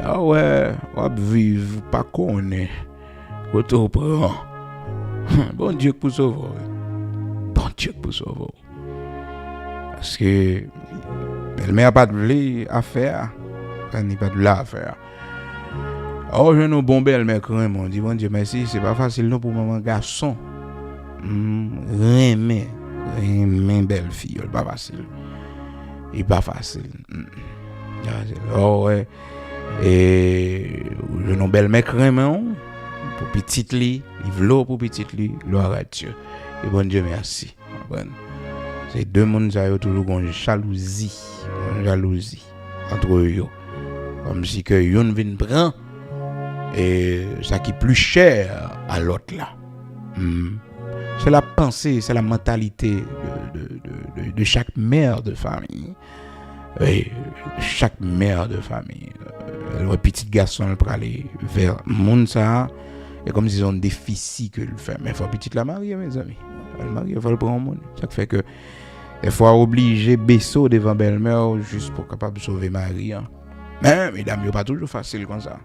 Ah ouais, on va vivre pas connaît. Auto prend. Bon Dieu pour sauver. Parce que elle m'a pas de affaire. Elle n'est pas de l'affaire. Oh, je nous bon belle mère quand même. On dit bon Dieu merci, c'est pas facile non pour maman garçon. Rien belle fille, pas facile. Il pas facile. Oh ouais. Et je nous belle mec vraiment pour petite lit, livre pour petite lit, gloire à Dieu. Et bon Dieu merci. Bon. C'est deux mondes qui ont toujours une jalousie entre eux. Comme si que yon vient prendre et ça qui est plus cher à l'autre là. C'est la pensée, c'est la mentalité de chaque mère de famille. Oui, chaque mère de famille. Le petit garçon il peut aller vers monde ça et comme s'ils ont des déficit que le fait mais faut petite la marier mes amis. Le marier faut le prendre monde. Ça fait que des fois obligé baisser devant belle-mère juste pour capable de sauver Marie. Mais mesdames, c'est pas toujours facile comme ça.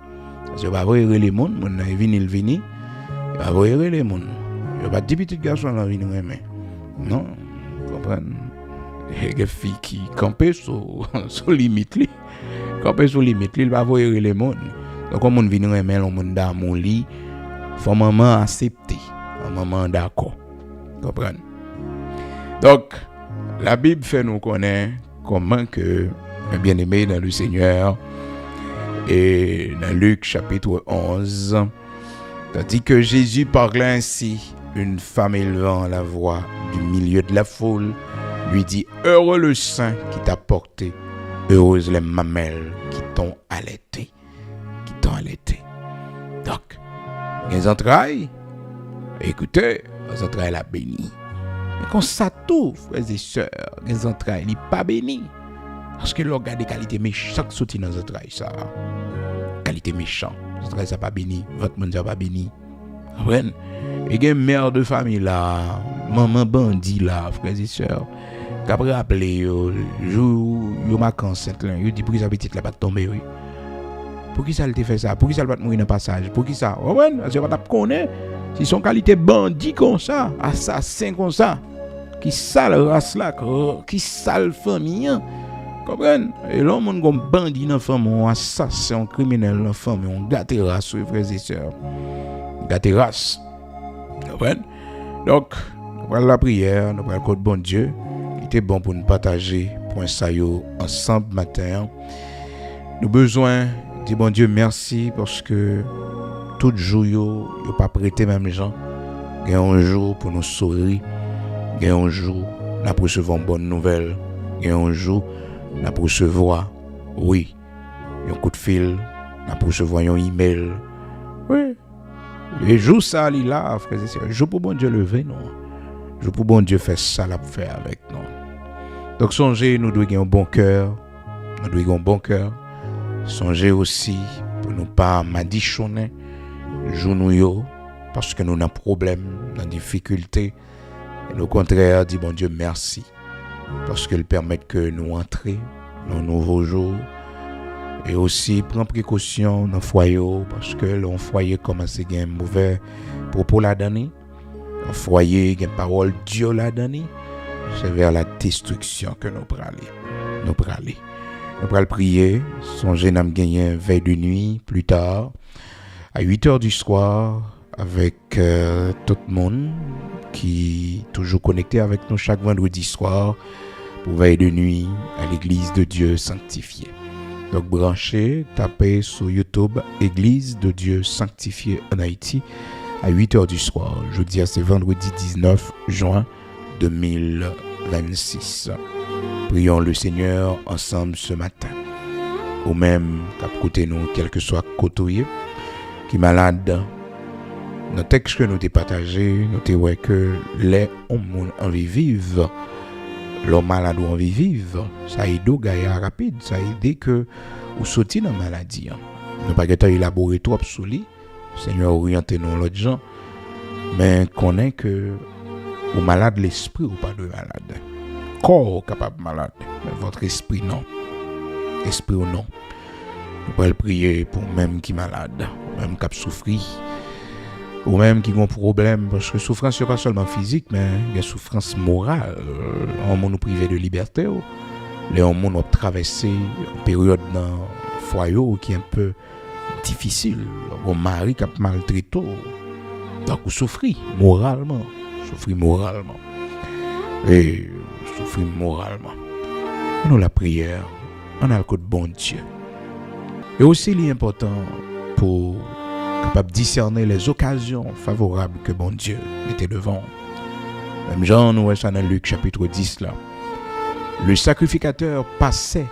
Parce que pas voir les monde, mon vini, pas voir les monde. Il pas de petit garçon dans venir mais non, comprendre. Et les filles qui campaient sur limite li. Campaient sur limite li, il va voir les monde. Donc quand on vient remettre le monde dans mon lit, faut maman accepter, maman d'accord. Comprendre. Donc la Bible fait nous connaître comment que bien-aimé dans le Seigneur et dans Luc chapitre 11, tandis que Jésus parlait ainsi, une femme élevant la voix du milieu de la foule lui dit: heureux le sein qui t'a porté, heureuses les mamelles qui t'ont allaité. Donc, les entrailles, écoutez, les entrailles la béni. Mais quand ça tout, frères et sœurs, les entrailles, il pas béni. Parce que l'on regarde des qualités méchantes, chaque sortie dans les entrailles, ça. Qualité méchante, les entrailles, ça pas béni, votre monde, ça pas béni. Comprenez? Et il y a une mère de famille là, maman bandit là, frères et sœurs, qui a rappelé, yo ma enceinte là, yo dit pour qui sa petite là pas tomber, oui. Pour qui ça te fait ça? Pour qui ça va mourir dans le passage? Pour qui ça? Ouais, c'est pas tu connais. Si son qualité bandit comme ça, assassin comme ça, qui sale race là, qui sale famille, comprenez? Et l'homme on comme bandit dans famille, un assassin, un criminel dans famille, on gâte race, frères et sœurs. Gâte race. Comprenez? Donc, voilà la prière, nous prenons le code bon Dieu. Il était bon pour nous partager point ça yo ensemble matin. Nous besoin dire bon Dieu merci parce que tout jour yo pas prêté même gens. Il y a un jour pour nous sourire, il y a un jour nous recevons une bonne nouvelle, il y a un jour nous recevoir oui, un coup de fil, nous recevoir un email. Oui. Les jours ça li là frères et sœurs, jour pour bon Dieu lever non. Jour pour bon Dieu faire ça là pour faire avec nous. Donc songez nous devons avoir un bon cœur. Nous devons avoir un bon cœur. Songez aussi pour nous pas madichonner jour nous yo parce que nous avons un problème, une difficulté. Et au contraire, dit bon Dieu merci parce qu'il permet que nous entrions dans un nouveau jour. Et aussi prendre précaution dans le foyer parce que le foyer commence à avoir mauvais propos la donner. Un foyer, une parole Dieu la donner. C'est vers la destruction que nous prenons. Nous prenons prier. Songez à gagner une veille de nuit plus tard, à 8h du soir, avec tout le monde qui est toujours connecté avec nous chaque vendredi soir pour veille de nuit à l'église de Dieu sanctifiée. Donc branchez, tapez sur YouTube Église de Dieu sanctifiée en Haïti à 8h du soir. Je veux dire, c'est vendredi 19 juin 2026. Prions le Seigneur ensemble ce matin. Ou même, qu'à côté nous, quel que soit côté, qui est malade. Dans le texte que nous avons partagé, nous avons vu que les hommes en vivent. L'homme malade ou en vivre, ça aide au gars rapide, ça aide que ou sortir dans la maladie. Nous pas qu'à élaborer trop sur lui, Seigneur oriente nous l'autre gens, mais connaît que ou malade l'esprit ou pas de malade. Corps capable malade, mais votre esprit non. Esprit ou non. Nous pouvons prier pour même qui malade, même qui souffre. Ou même qui ont un problème, parce que souffrance n'est pas seulement physique, mais il y a souffrance morale. On nous privé de liberté. Les gens ont traversé une période dans le foyer qui est un peu difficile. Mon mari qui a maltraité. Donc, vous souffrez moralement. Et souffrez moralement. Nous, la prière, on a le code bon Dieu. Et aussi, il est important pour capable de discerner les occasions favorables que bon Dieu mettait devant. Même Jean, nous voyons ça dans Luc chapitre 10 là. Le sacrificateur passait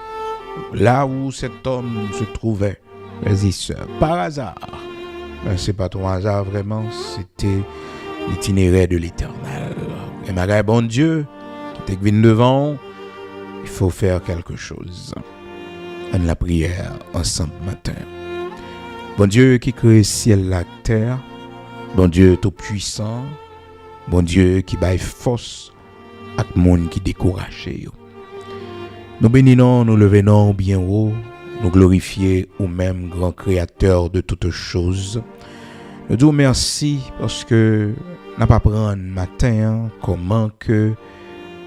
là où cet homme se trouvait. Par hasard. Mais c'est pas ton hasard vraiment, c'était l'itinéraire de l'Éternel. Et malgré bon Dieu qui te venu devant, il faut faire quelque chose. En la prière ensemble matin. Bon Dieu qui crée ciel la terre, bon Dieu tout puissant, bon Dieu qui baille force à tout monde qui découragé. Nous bénissons, nous levons bien haut, nous glorifions au même grand créateur de toutes choses. Nous disons merci parce que nous pas prendre matin comment que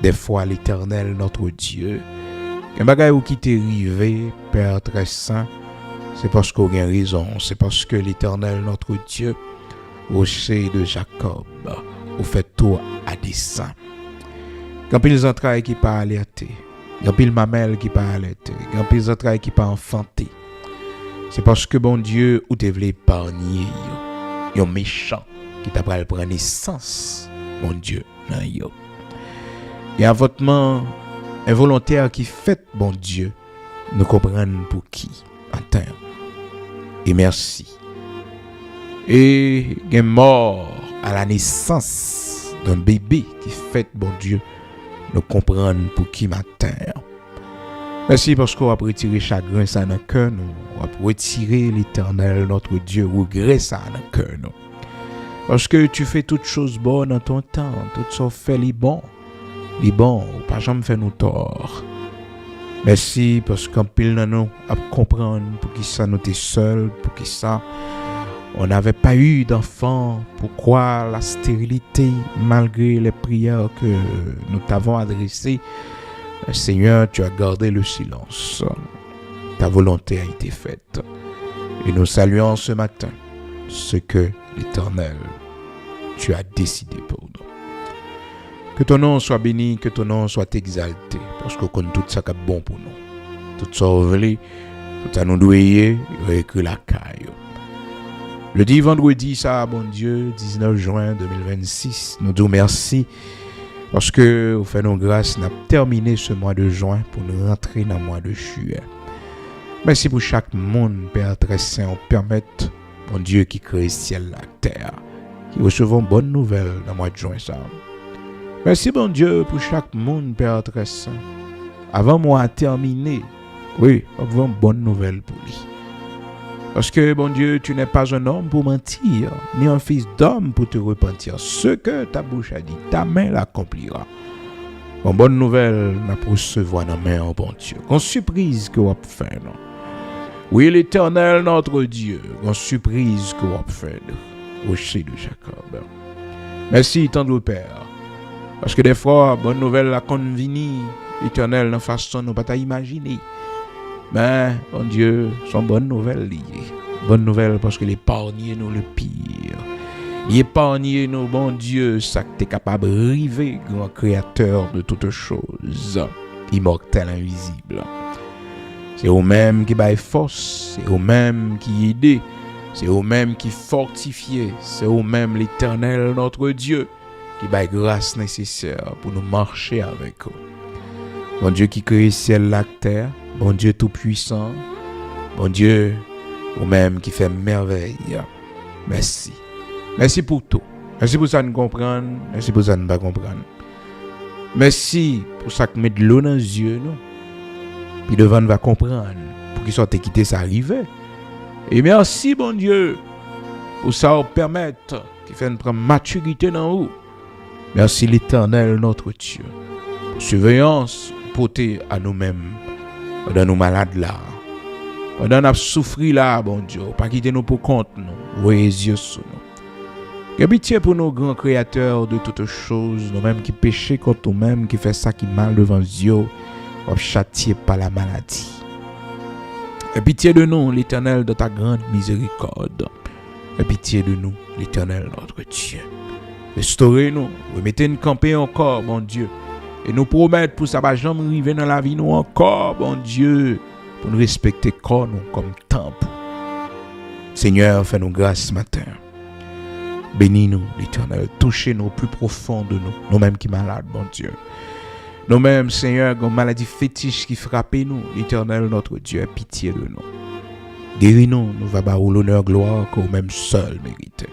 Des fois, l'Éternel, notre Dieu, un bagay ou qui t'est arrivé, Père très saint, c'est parce qu'on a raison, c'est parce que l'Éternel, notre Dieu, rocher de Jacob, ou fait tout à dessein. Quand ils entrailles qui pas alerté, quand ils mamelles qui pas alerté, quand ils entrailles qui pas enfanté, c'est parce que bon Dieu, ou te voulait épargner, yon méchant qui t'a pris prendre naissance, mon Dieu, nan yo. Et avortement involontaire qui fait, bon Dieu, nous comprendre pour qui, matin. Et merci. Et il est mort à la naissance d'un bébé qui fait, bon Dieu, nous comprendre pour qui matin. Merci parce qu'on va retirer chagrin ça dans le cœur, nous. On va retirer l'Éternel, notre Dieu, regret ça dans le cœur, nous. Parce que tu fais toutes choses bonnes en ton temps, toutes choses fait les bons, pas jamais fait nous tort. Merci parce qu'en pile nous à comprendre pour qui ça nous était seul, pour qui ça on n'avait pas eu d'enfant, pourquoi la stérilité malgré les prières que nous t'avons adressées. Seigneur, tu as gardé le silence. Ta volonté a été faite. Et nous saluons ce matin ce que l'Éternel, tu as décidé pour nous. Que ton nom soit béni, que ton nom soit exalté, parce qu'on connaît tout ça qui est bon pour nous. Tout ça ouvri, tout ça nous douiller, et écrit la caille. Le dit vendredi, ça, bon Dieu, 19 juin 2026, nous disons merci, parce que vous faites nos grâces, nous avons terminé ce mois de juin pour nous rentrer dans le mois de juillet. Merci pour chaque monde, Père très saint, on permette, mon Dieu, qui crée ciel et terre, qui recevons bonne nouvelle dans le mois de juin. Ça. Merci, bon Dieu, pour chaque monde, Père très saint. Avant moi terminé, oui, on veut une bonne nouvelle pour lui. Parce que, bon Dieu, tu n'es pas un homme pour mentir, ni un fils d'homme pour te repentir. Ce que ta bouche a dit, ta main l'accomplira. Une bonne nouvelle, n'a pas recevoir dans la main, oh bon Dieu. Une surprise que vous avez fait, non? Oui, l'Éternel, notre Dieu, une surprise que vous avez fait, rocher de Jacob. Merci, tendre Père. Parce que des fois, bonne nouvelle, la convini, l'Éternel, dans façon, nous ne pas imaginer. Mais, bon Dieu, sont bonnes nouvelles liées. Bonne nouvelle parce que l'épargner nous le pire. L'épargner nous, bon Dieu, ça que tu es capable de river, grand créateur de toutes choses, immortel, invisible. C'est eux-mêmes qui baillent force, c'est eux-mêmes qui aident, c'est eux-mêmes qui fortifient, c'est eux-mêmes l'Éternel, notre Dieu, qui baille grâce nécessaire pour nous marcher avec eux. Bon Dieu qui crée ciel, la terre, bon Dieu tout-puissant, bon Dieu, ou-même qui fait merveille. Merci. Merci pour tout. Merci pour ça nous comprendre. Merci pour ça nous pas comprendre. Merci pour ça que met de l'eau dans les yeux, nous. Puis devant nous va comprendre. Pour qu'il soit quitté, ça arrive. Et merci, bon Dieu, pour ça permettre qu'il fait une prendre maturité dans nous. Merci l'Éternel, notre Dieu. Pour surveillance, porter à nous-mêmes. Pendant nous malades là, pendant nous souffrir là, bon Dieu, pas quitter nous pour compte nous, voyez les yeux sur nous. Que pitié pour nos grands créateurs de toutes choses, nous-mêmes qui péchons contre nous-mêmes, qui fait ça qui mal devant Dieu, ou châtié par la maladie. Et pitié de nous, l'Éternel, de ta grande miséricorde. Et pitié de nous, l'Éternel, notre Dieu. Restaurez-nous, remettez-nous camper encore, bon Dieu. Et nous promettre pour ça va jamais arriver dans la vie nous encore, bon Dieu, pour nous respecter corps nous comme temple. Seigneur, fais-nous grâce ce matin. Bénis-nous, l'Éternel. Touchez-nous au plus profond de nous, nous-mêmes qui malades, bon Dieu. Nous-mêmes, Seigneur, une maladie fétiche qui frappe nous, l'Éternel, notre Dieu, a pitié de nous. Guéris-nous, nous va barrer l'honneur, gloire que nous-mêmes seuls méritons.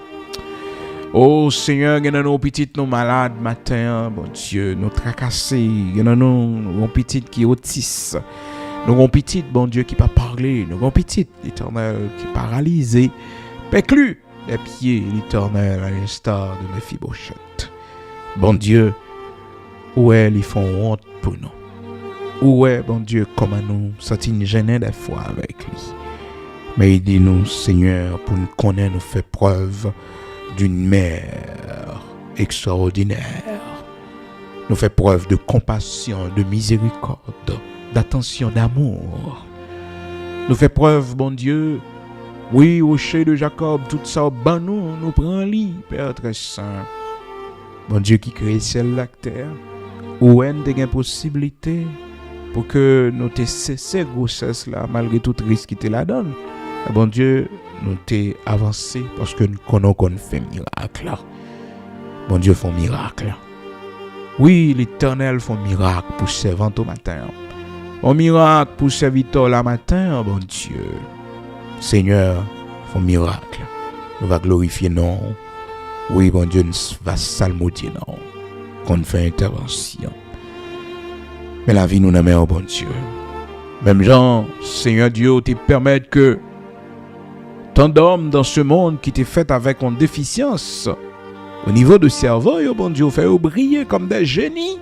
Oh Seigneur, il y a nos petites nous malades matin, bon Dieu, nous tracassés, il y a nos petites qui autissent, nos petites, bon Dieu, qui pas parler, nos petites, l'Éternel, qui paralysées, péclus les pieds, l'Éternel, à l'instar de Mephibosheth. Bon Dieu, où est ils font honte pour nous? Où est, bon Dieu, comment nous sentir gênés des fois avec lui? Mais aidez-nous, Seigneur, pour nous connaître, nous faire preuve d'une mère extraordinaire. nous fait preuve de compassion, de miséricorde, d'attention, d'amour. Nous fait preuve, bon Dieu, oui, rocher de Jacob, tout ça, ben nous prenons lit, Père très saint. Bon Dieu qui crée ciel la terre, où est des possibilités pour que nous te cesser grossesse là, malgré tout risque qui te la donne. Bon Dieu, nous t'es avancé parce que nous connaissons qu'on fait miracle. Bon Dieu fait miracle. Oui, l'Éternel fait miracle pour servant au matin. Un miracle pour serviteur la matin, bon Dieu. Seigneur, fait miracle. Nous va glorifier non. Oui, bon Dieu, nous va salmodier non. Qu'on fait intervention. Mais la vie nous n'aime au bon Dieu. Même Jean, Seigneur Dieu, te permettre que tant d'hommes dans ce monde qui t'est fait avec une déficience au niveau de cerveau, bon Dieu, fait briller comme des génies.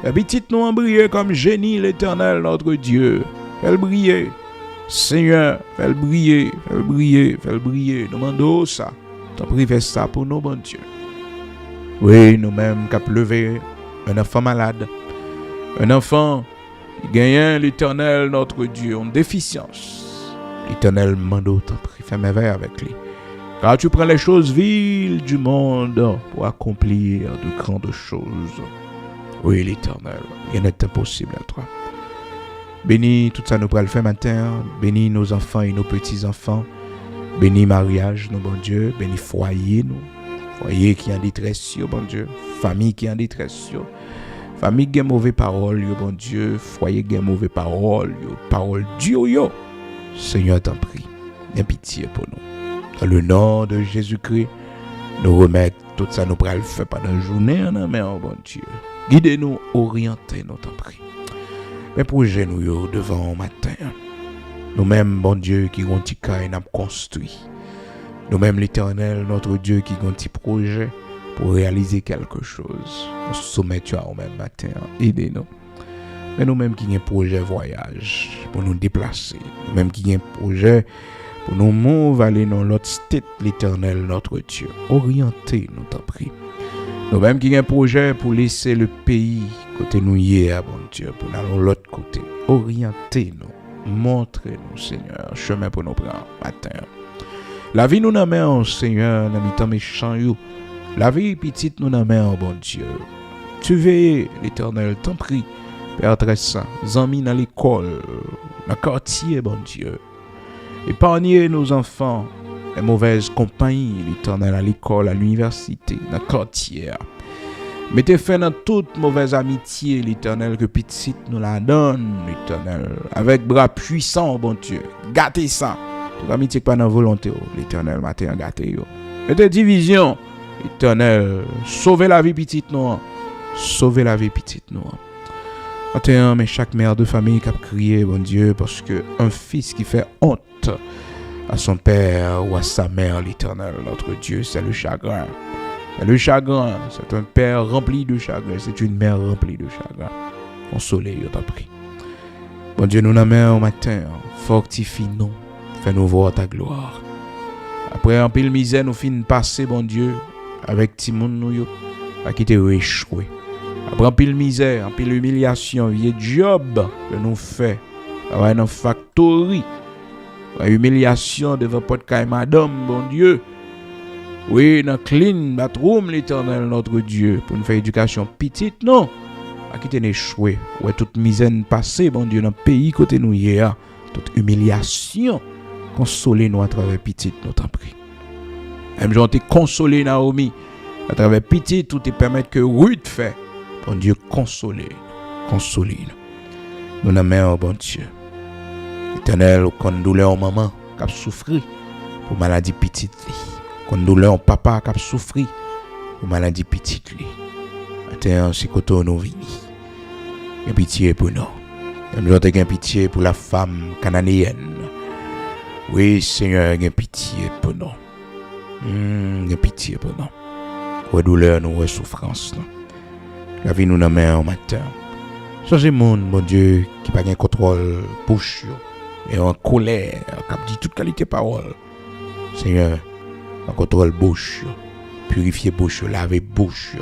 La petite nous a brillé comme génie, l'Éternel, notre Dieu. Fais-le briller. Seigneur, fais-le briller, fais-le briller, fais-le briller. Nous demandons ça. T'en prie, fais ça pour nous, bon Dieu. Oui, nous-mêmes, qui avons levé un enfant malade. Un enfant qui gagne l'Éternel, notre Dieu, en déficience. L'Éternel mando, t'en prie, fais merveille avec lui. Car tu prends les choses viles du monde pour accomplir de grandes choses. Oui, l'Éternel, rien n'est impossible à toi. Bénis tout ça nous pourrons le faire matin. Bénis nos enfants et nos petits-enfants. Bénis mariage, nous, bon Dieu. Bénis foyer, nous. Foyer qui en détresse, bon Dieu. Famille qui en détresse, famille qui a mauvaise parole, bon Dieu. Foyer qui a mauvaise parole, parole Dieu, Seigneur, t'en prie. Aie pitié pour nous. Dans le nom de Jésus-Christ, nous remettons tout ça, nous pourrons le faire pendant la journée, mais bon Dieu. Guidez-nous, orientez-nous, t'en prie. Mais projet nous devant au matin. Nous-mêmes, bon Dieu, qui ont petit cas et nous construit. Nous-mêmes, l'Éternel, notre Dieu, qui ont petit projet pour réaliser quelque chose. Nous soumettons au même matin. Aidez-nous. Mais nous-mêmes qui avons un projet voyage pour nous déplacer. Nous-mêmes qui avons un projet pour nous mouvoir aller dans l'autre state, l'Éternel, notre Dieu. Orientez-nous, t'en prie. Nous-mêmes qui avons un projet pour laisser le pays côté nous hier, bon Dieu, pour aller de l'autre côté. Orientez-nous. Montrez-nous, Seigneur, chemin pour nous prendre matin. La vie nous n'amène, Seigneur, dans mi-temps méchant. La vie petite nous n'amène, bon Dieu. Tu veilles, l'Éternel, t'en prie. Père très saint, amis dans l'école, dans le quartier, bon Dieu. Épargnez nos enfants, les mauvaises compagnies, l'Éternel, à l'école, à l'université, dans le quartier. Mettez fin dans toute mauvaise amitié, l'Éternel, que petite nous la donne, l'Éternel, avec bras puissants, bon Dieu. Gâtez ça. Toute amitié qui pas dans volonté, l'Éternel, matin, gâtez. Mettez division, l'Éternel, sauvez la vie petite nous. Sauvez la vie petite nous. Matin, mais chaque mère de famille qui a crié, bon Dieu, parce que un fils qui fait honte à son père ou à sa mère, l'Éternel, notre Dieu, c'est le chagrin. C'est le chagrin, c'est un père rempli de chagrin, c'est une mère remplie de chagrin. Consolez, je t'en prie. Bon Dieu, nous n'amènons au matin, fortifie-nous, fais-nous voir ta gloire. Après un peu de misère, nous finissons passer, bon Dieu, avec Timon, nous, à qui t'es échoué. Après un peu de misère, un peu d'humiliation, il y a job que nous faisons, dans une factory, humiliation devant podcast madame, bon Dieu. Oui, dans clean bathroom, l'Éternel, notre Dieu, pour nous faire éducation petite, non. À qui t'es échoué. Ouais, toute misère passée, bon Dieu, dans le pays côté nous hier, toute humiliation, consolez-nous à travers petite, nous t'en prie. Même j'en t'ai consolé, Naomi, à travers petite, tout te permettre que Ruth fait. Bon Dieu, consolez-nous. Nous n'aimons, bon Dieu. L'Éternel, qu'on douleur en maman, qui a souffert pour maladie petite. Qu'on douleur papa qui a souffert pour maladie petite lui. Maintenant, c'est côté nous vini. Une pitié pour nous. Même j'en ai pitié pour la femme cananéenne. Oui, Seigneur, une pitié pour nous. Une pitié pour nous. Pour douleur, nous, pour souffrance. La vie nous amène au matin. Changez monde, mon Dieu, qui n'a pas de contrôle bouche, et en colère, qui a dit toute qualité de parole. Seigneur, en contrôle bouche, purifier bouche, laver bouche.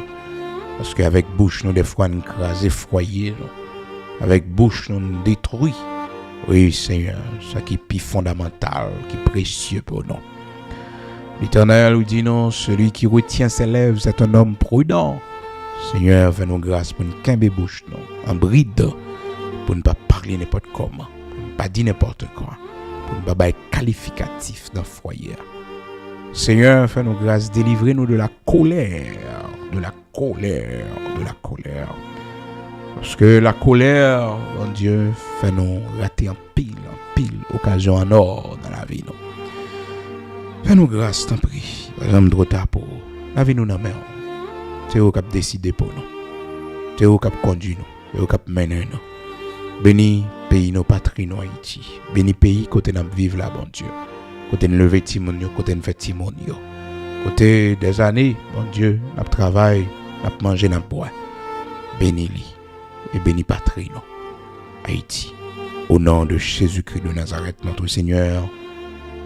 Parce qu'avec bouche, nous, des fois, nous crasons, effroyés. Avec bouche, nous détruisons. Oui, Seigneur, ça qui est plus fondamental, qui est précieux pour nous. L'Éternel nous dit non, celui qui retient ses lèvres, c'est un homme prudent. Seigneur, fais-nous grâce pour ne quimber bouche, non, en bride, pour ne pas parler n'importe comment, pour ne pas dire n'importe quoi, pour ne pas être qualificatif dans le foyer. Seigneur, fais-nous grâce, délivrez-nous de la colère, de la colère, de la colère. Parce que la colère, mon Dieu, fait nous rater en pile occasion en or dans la vie. Fais-nous grâce, t'en prie. Par exemple, de retard pour la vie nous dans la main. C'est eux qui ont décidé pour nous. C'est eux qui ont conduit nous. C'est eux qui ont mené nous. Bénis pays, nos patries, nos Haïti. Bénis pays côté nous vivre là, bon Dieu. Côté nous lever Timonio, côté nous fait Timonio. Côté des années, bon Dieu, nous travaillons, nous mangeons, nous boire. Bénis-les. Et bénis patrie, non. Haïti. Au nom de Jésus-Christ de Nazareth, notre Seigneur,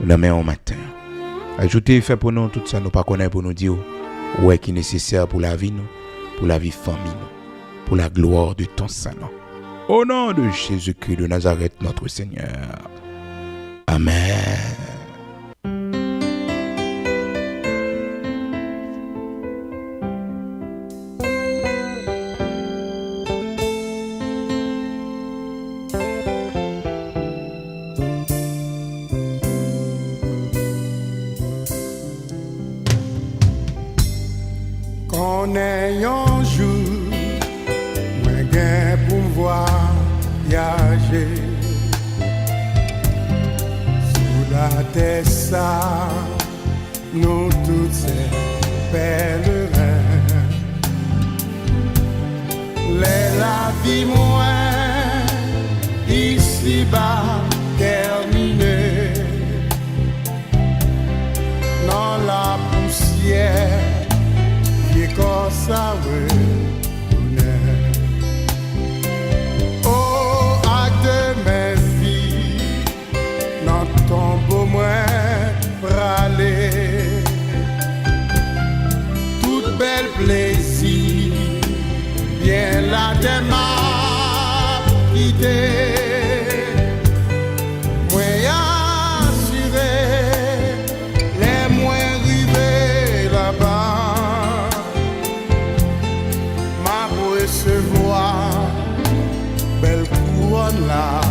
nous la mettons au matin. Ajoutez, fait pour nous tout ça, nous pas connaître pour nous dire où est qui est nécessaire pour la vie, nous, pour la vie famille, nous, pour la gloire de ton Saint-Nom. Au nom de Jésus-Christ de Nazareth, notre Seigneur. Amen. Qu'on ait un jour, moi gain pour voyager sous la terre ça, nous tous ces pèlerins. La vie moins ici bas terminée dans la poussière. Comme ça, oh, acte de mes vies, dans ton beau moins râler, tout bel plaisir, bien la démarche quitté. La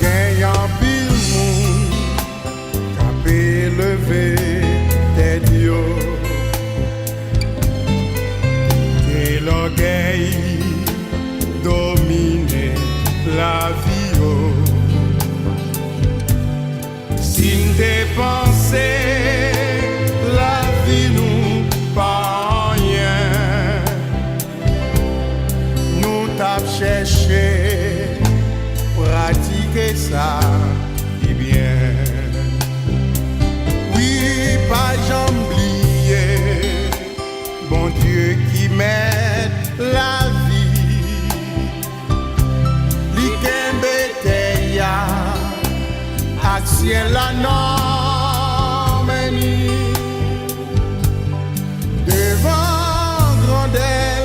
gagnant pile monde capé levé des dieux et l'orgueil dominer la vie si dépenser la vie nous pas rien nous t'a cherché pratiquer ça et bien oui pas j'oublier bon Dieu qui met la vie li kembe te ya action la normanie devant grandeur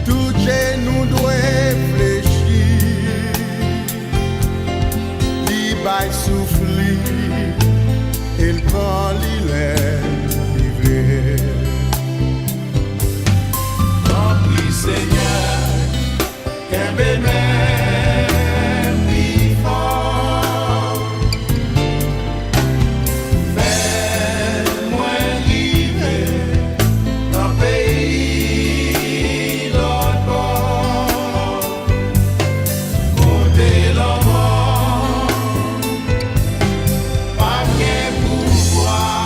tout genou doit fléchir li bail souffler il prend l'île livré. Remplis Seigneur kembe même plus fort fais-moi vivre dans le pays l'autre bord compter l'envoi pas bien pouvoir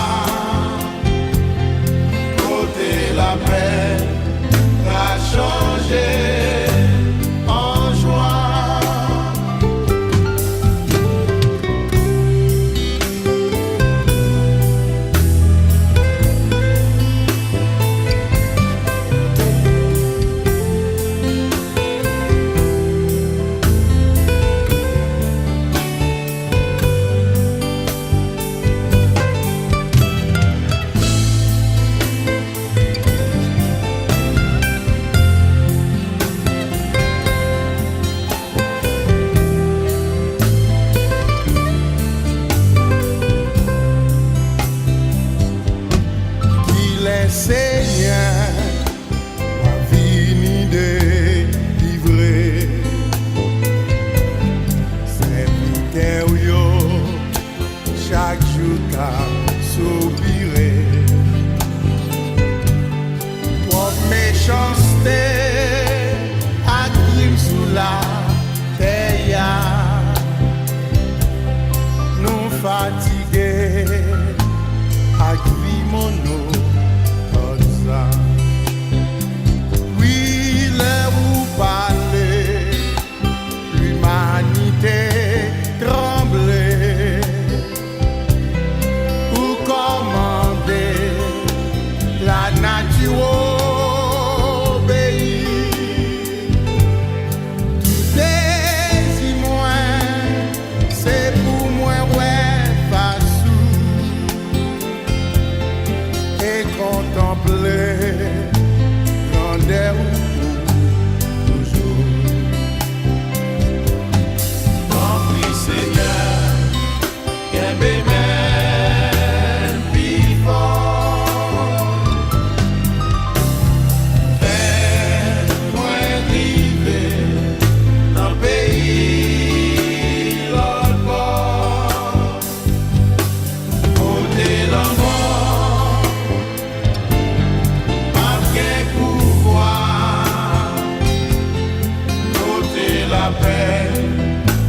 paix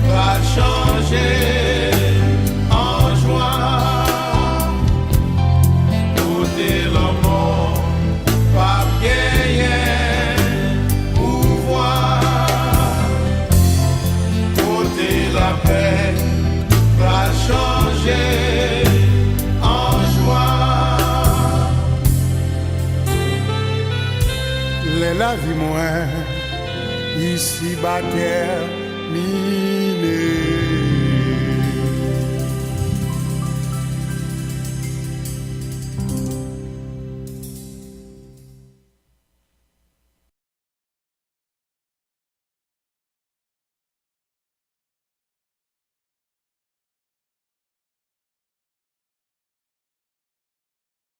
va changer en joie. Côté le monde, pas gagner pouvoir. Côté la paix va changer en joie. Les la vie moins ici bas terminé.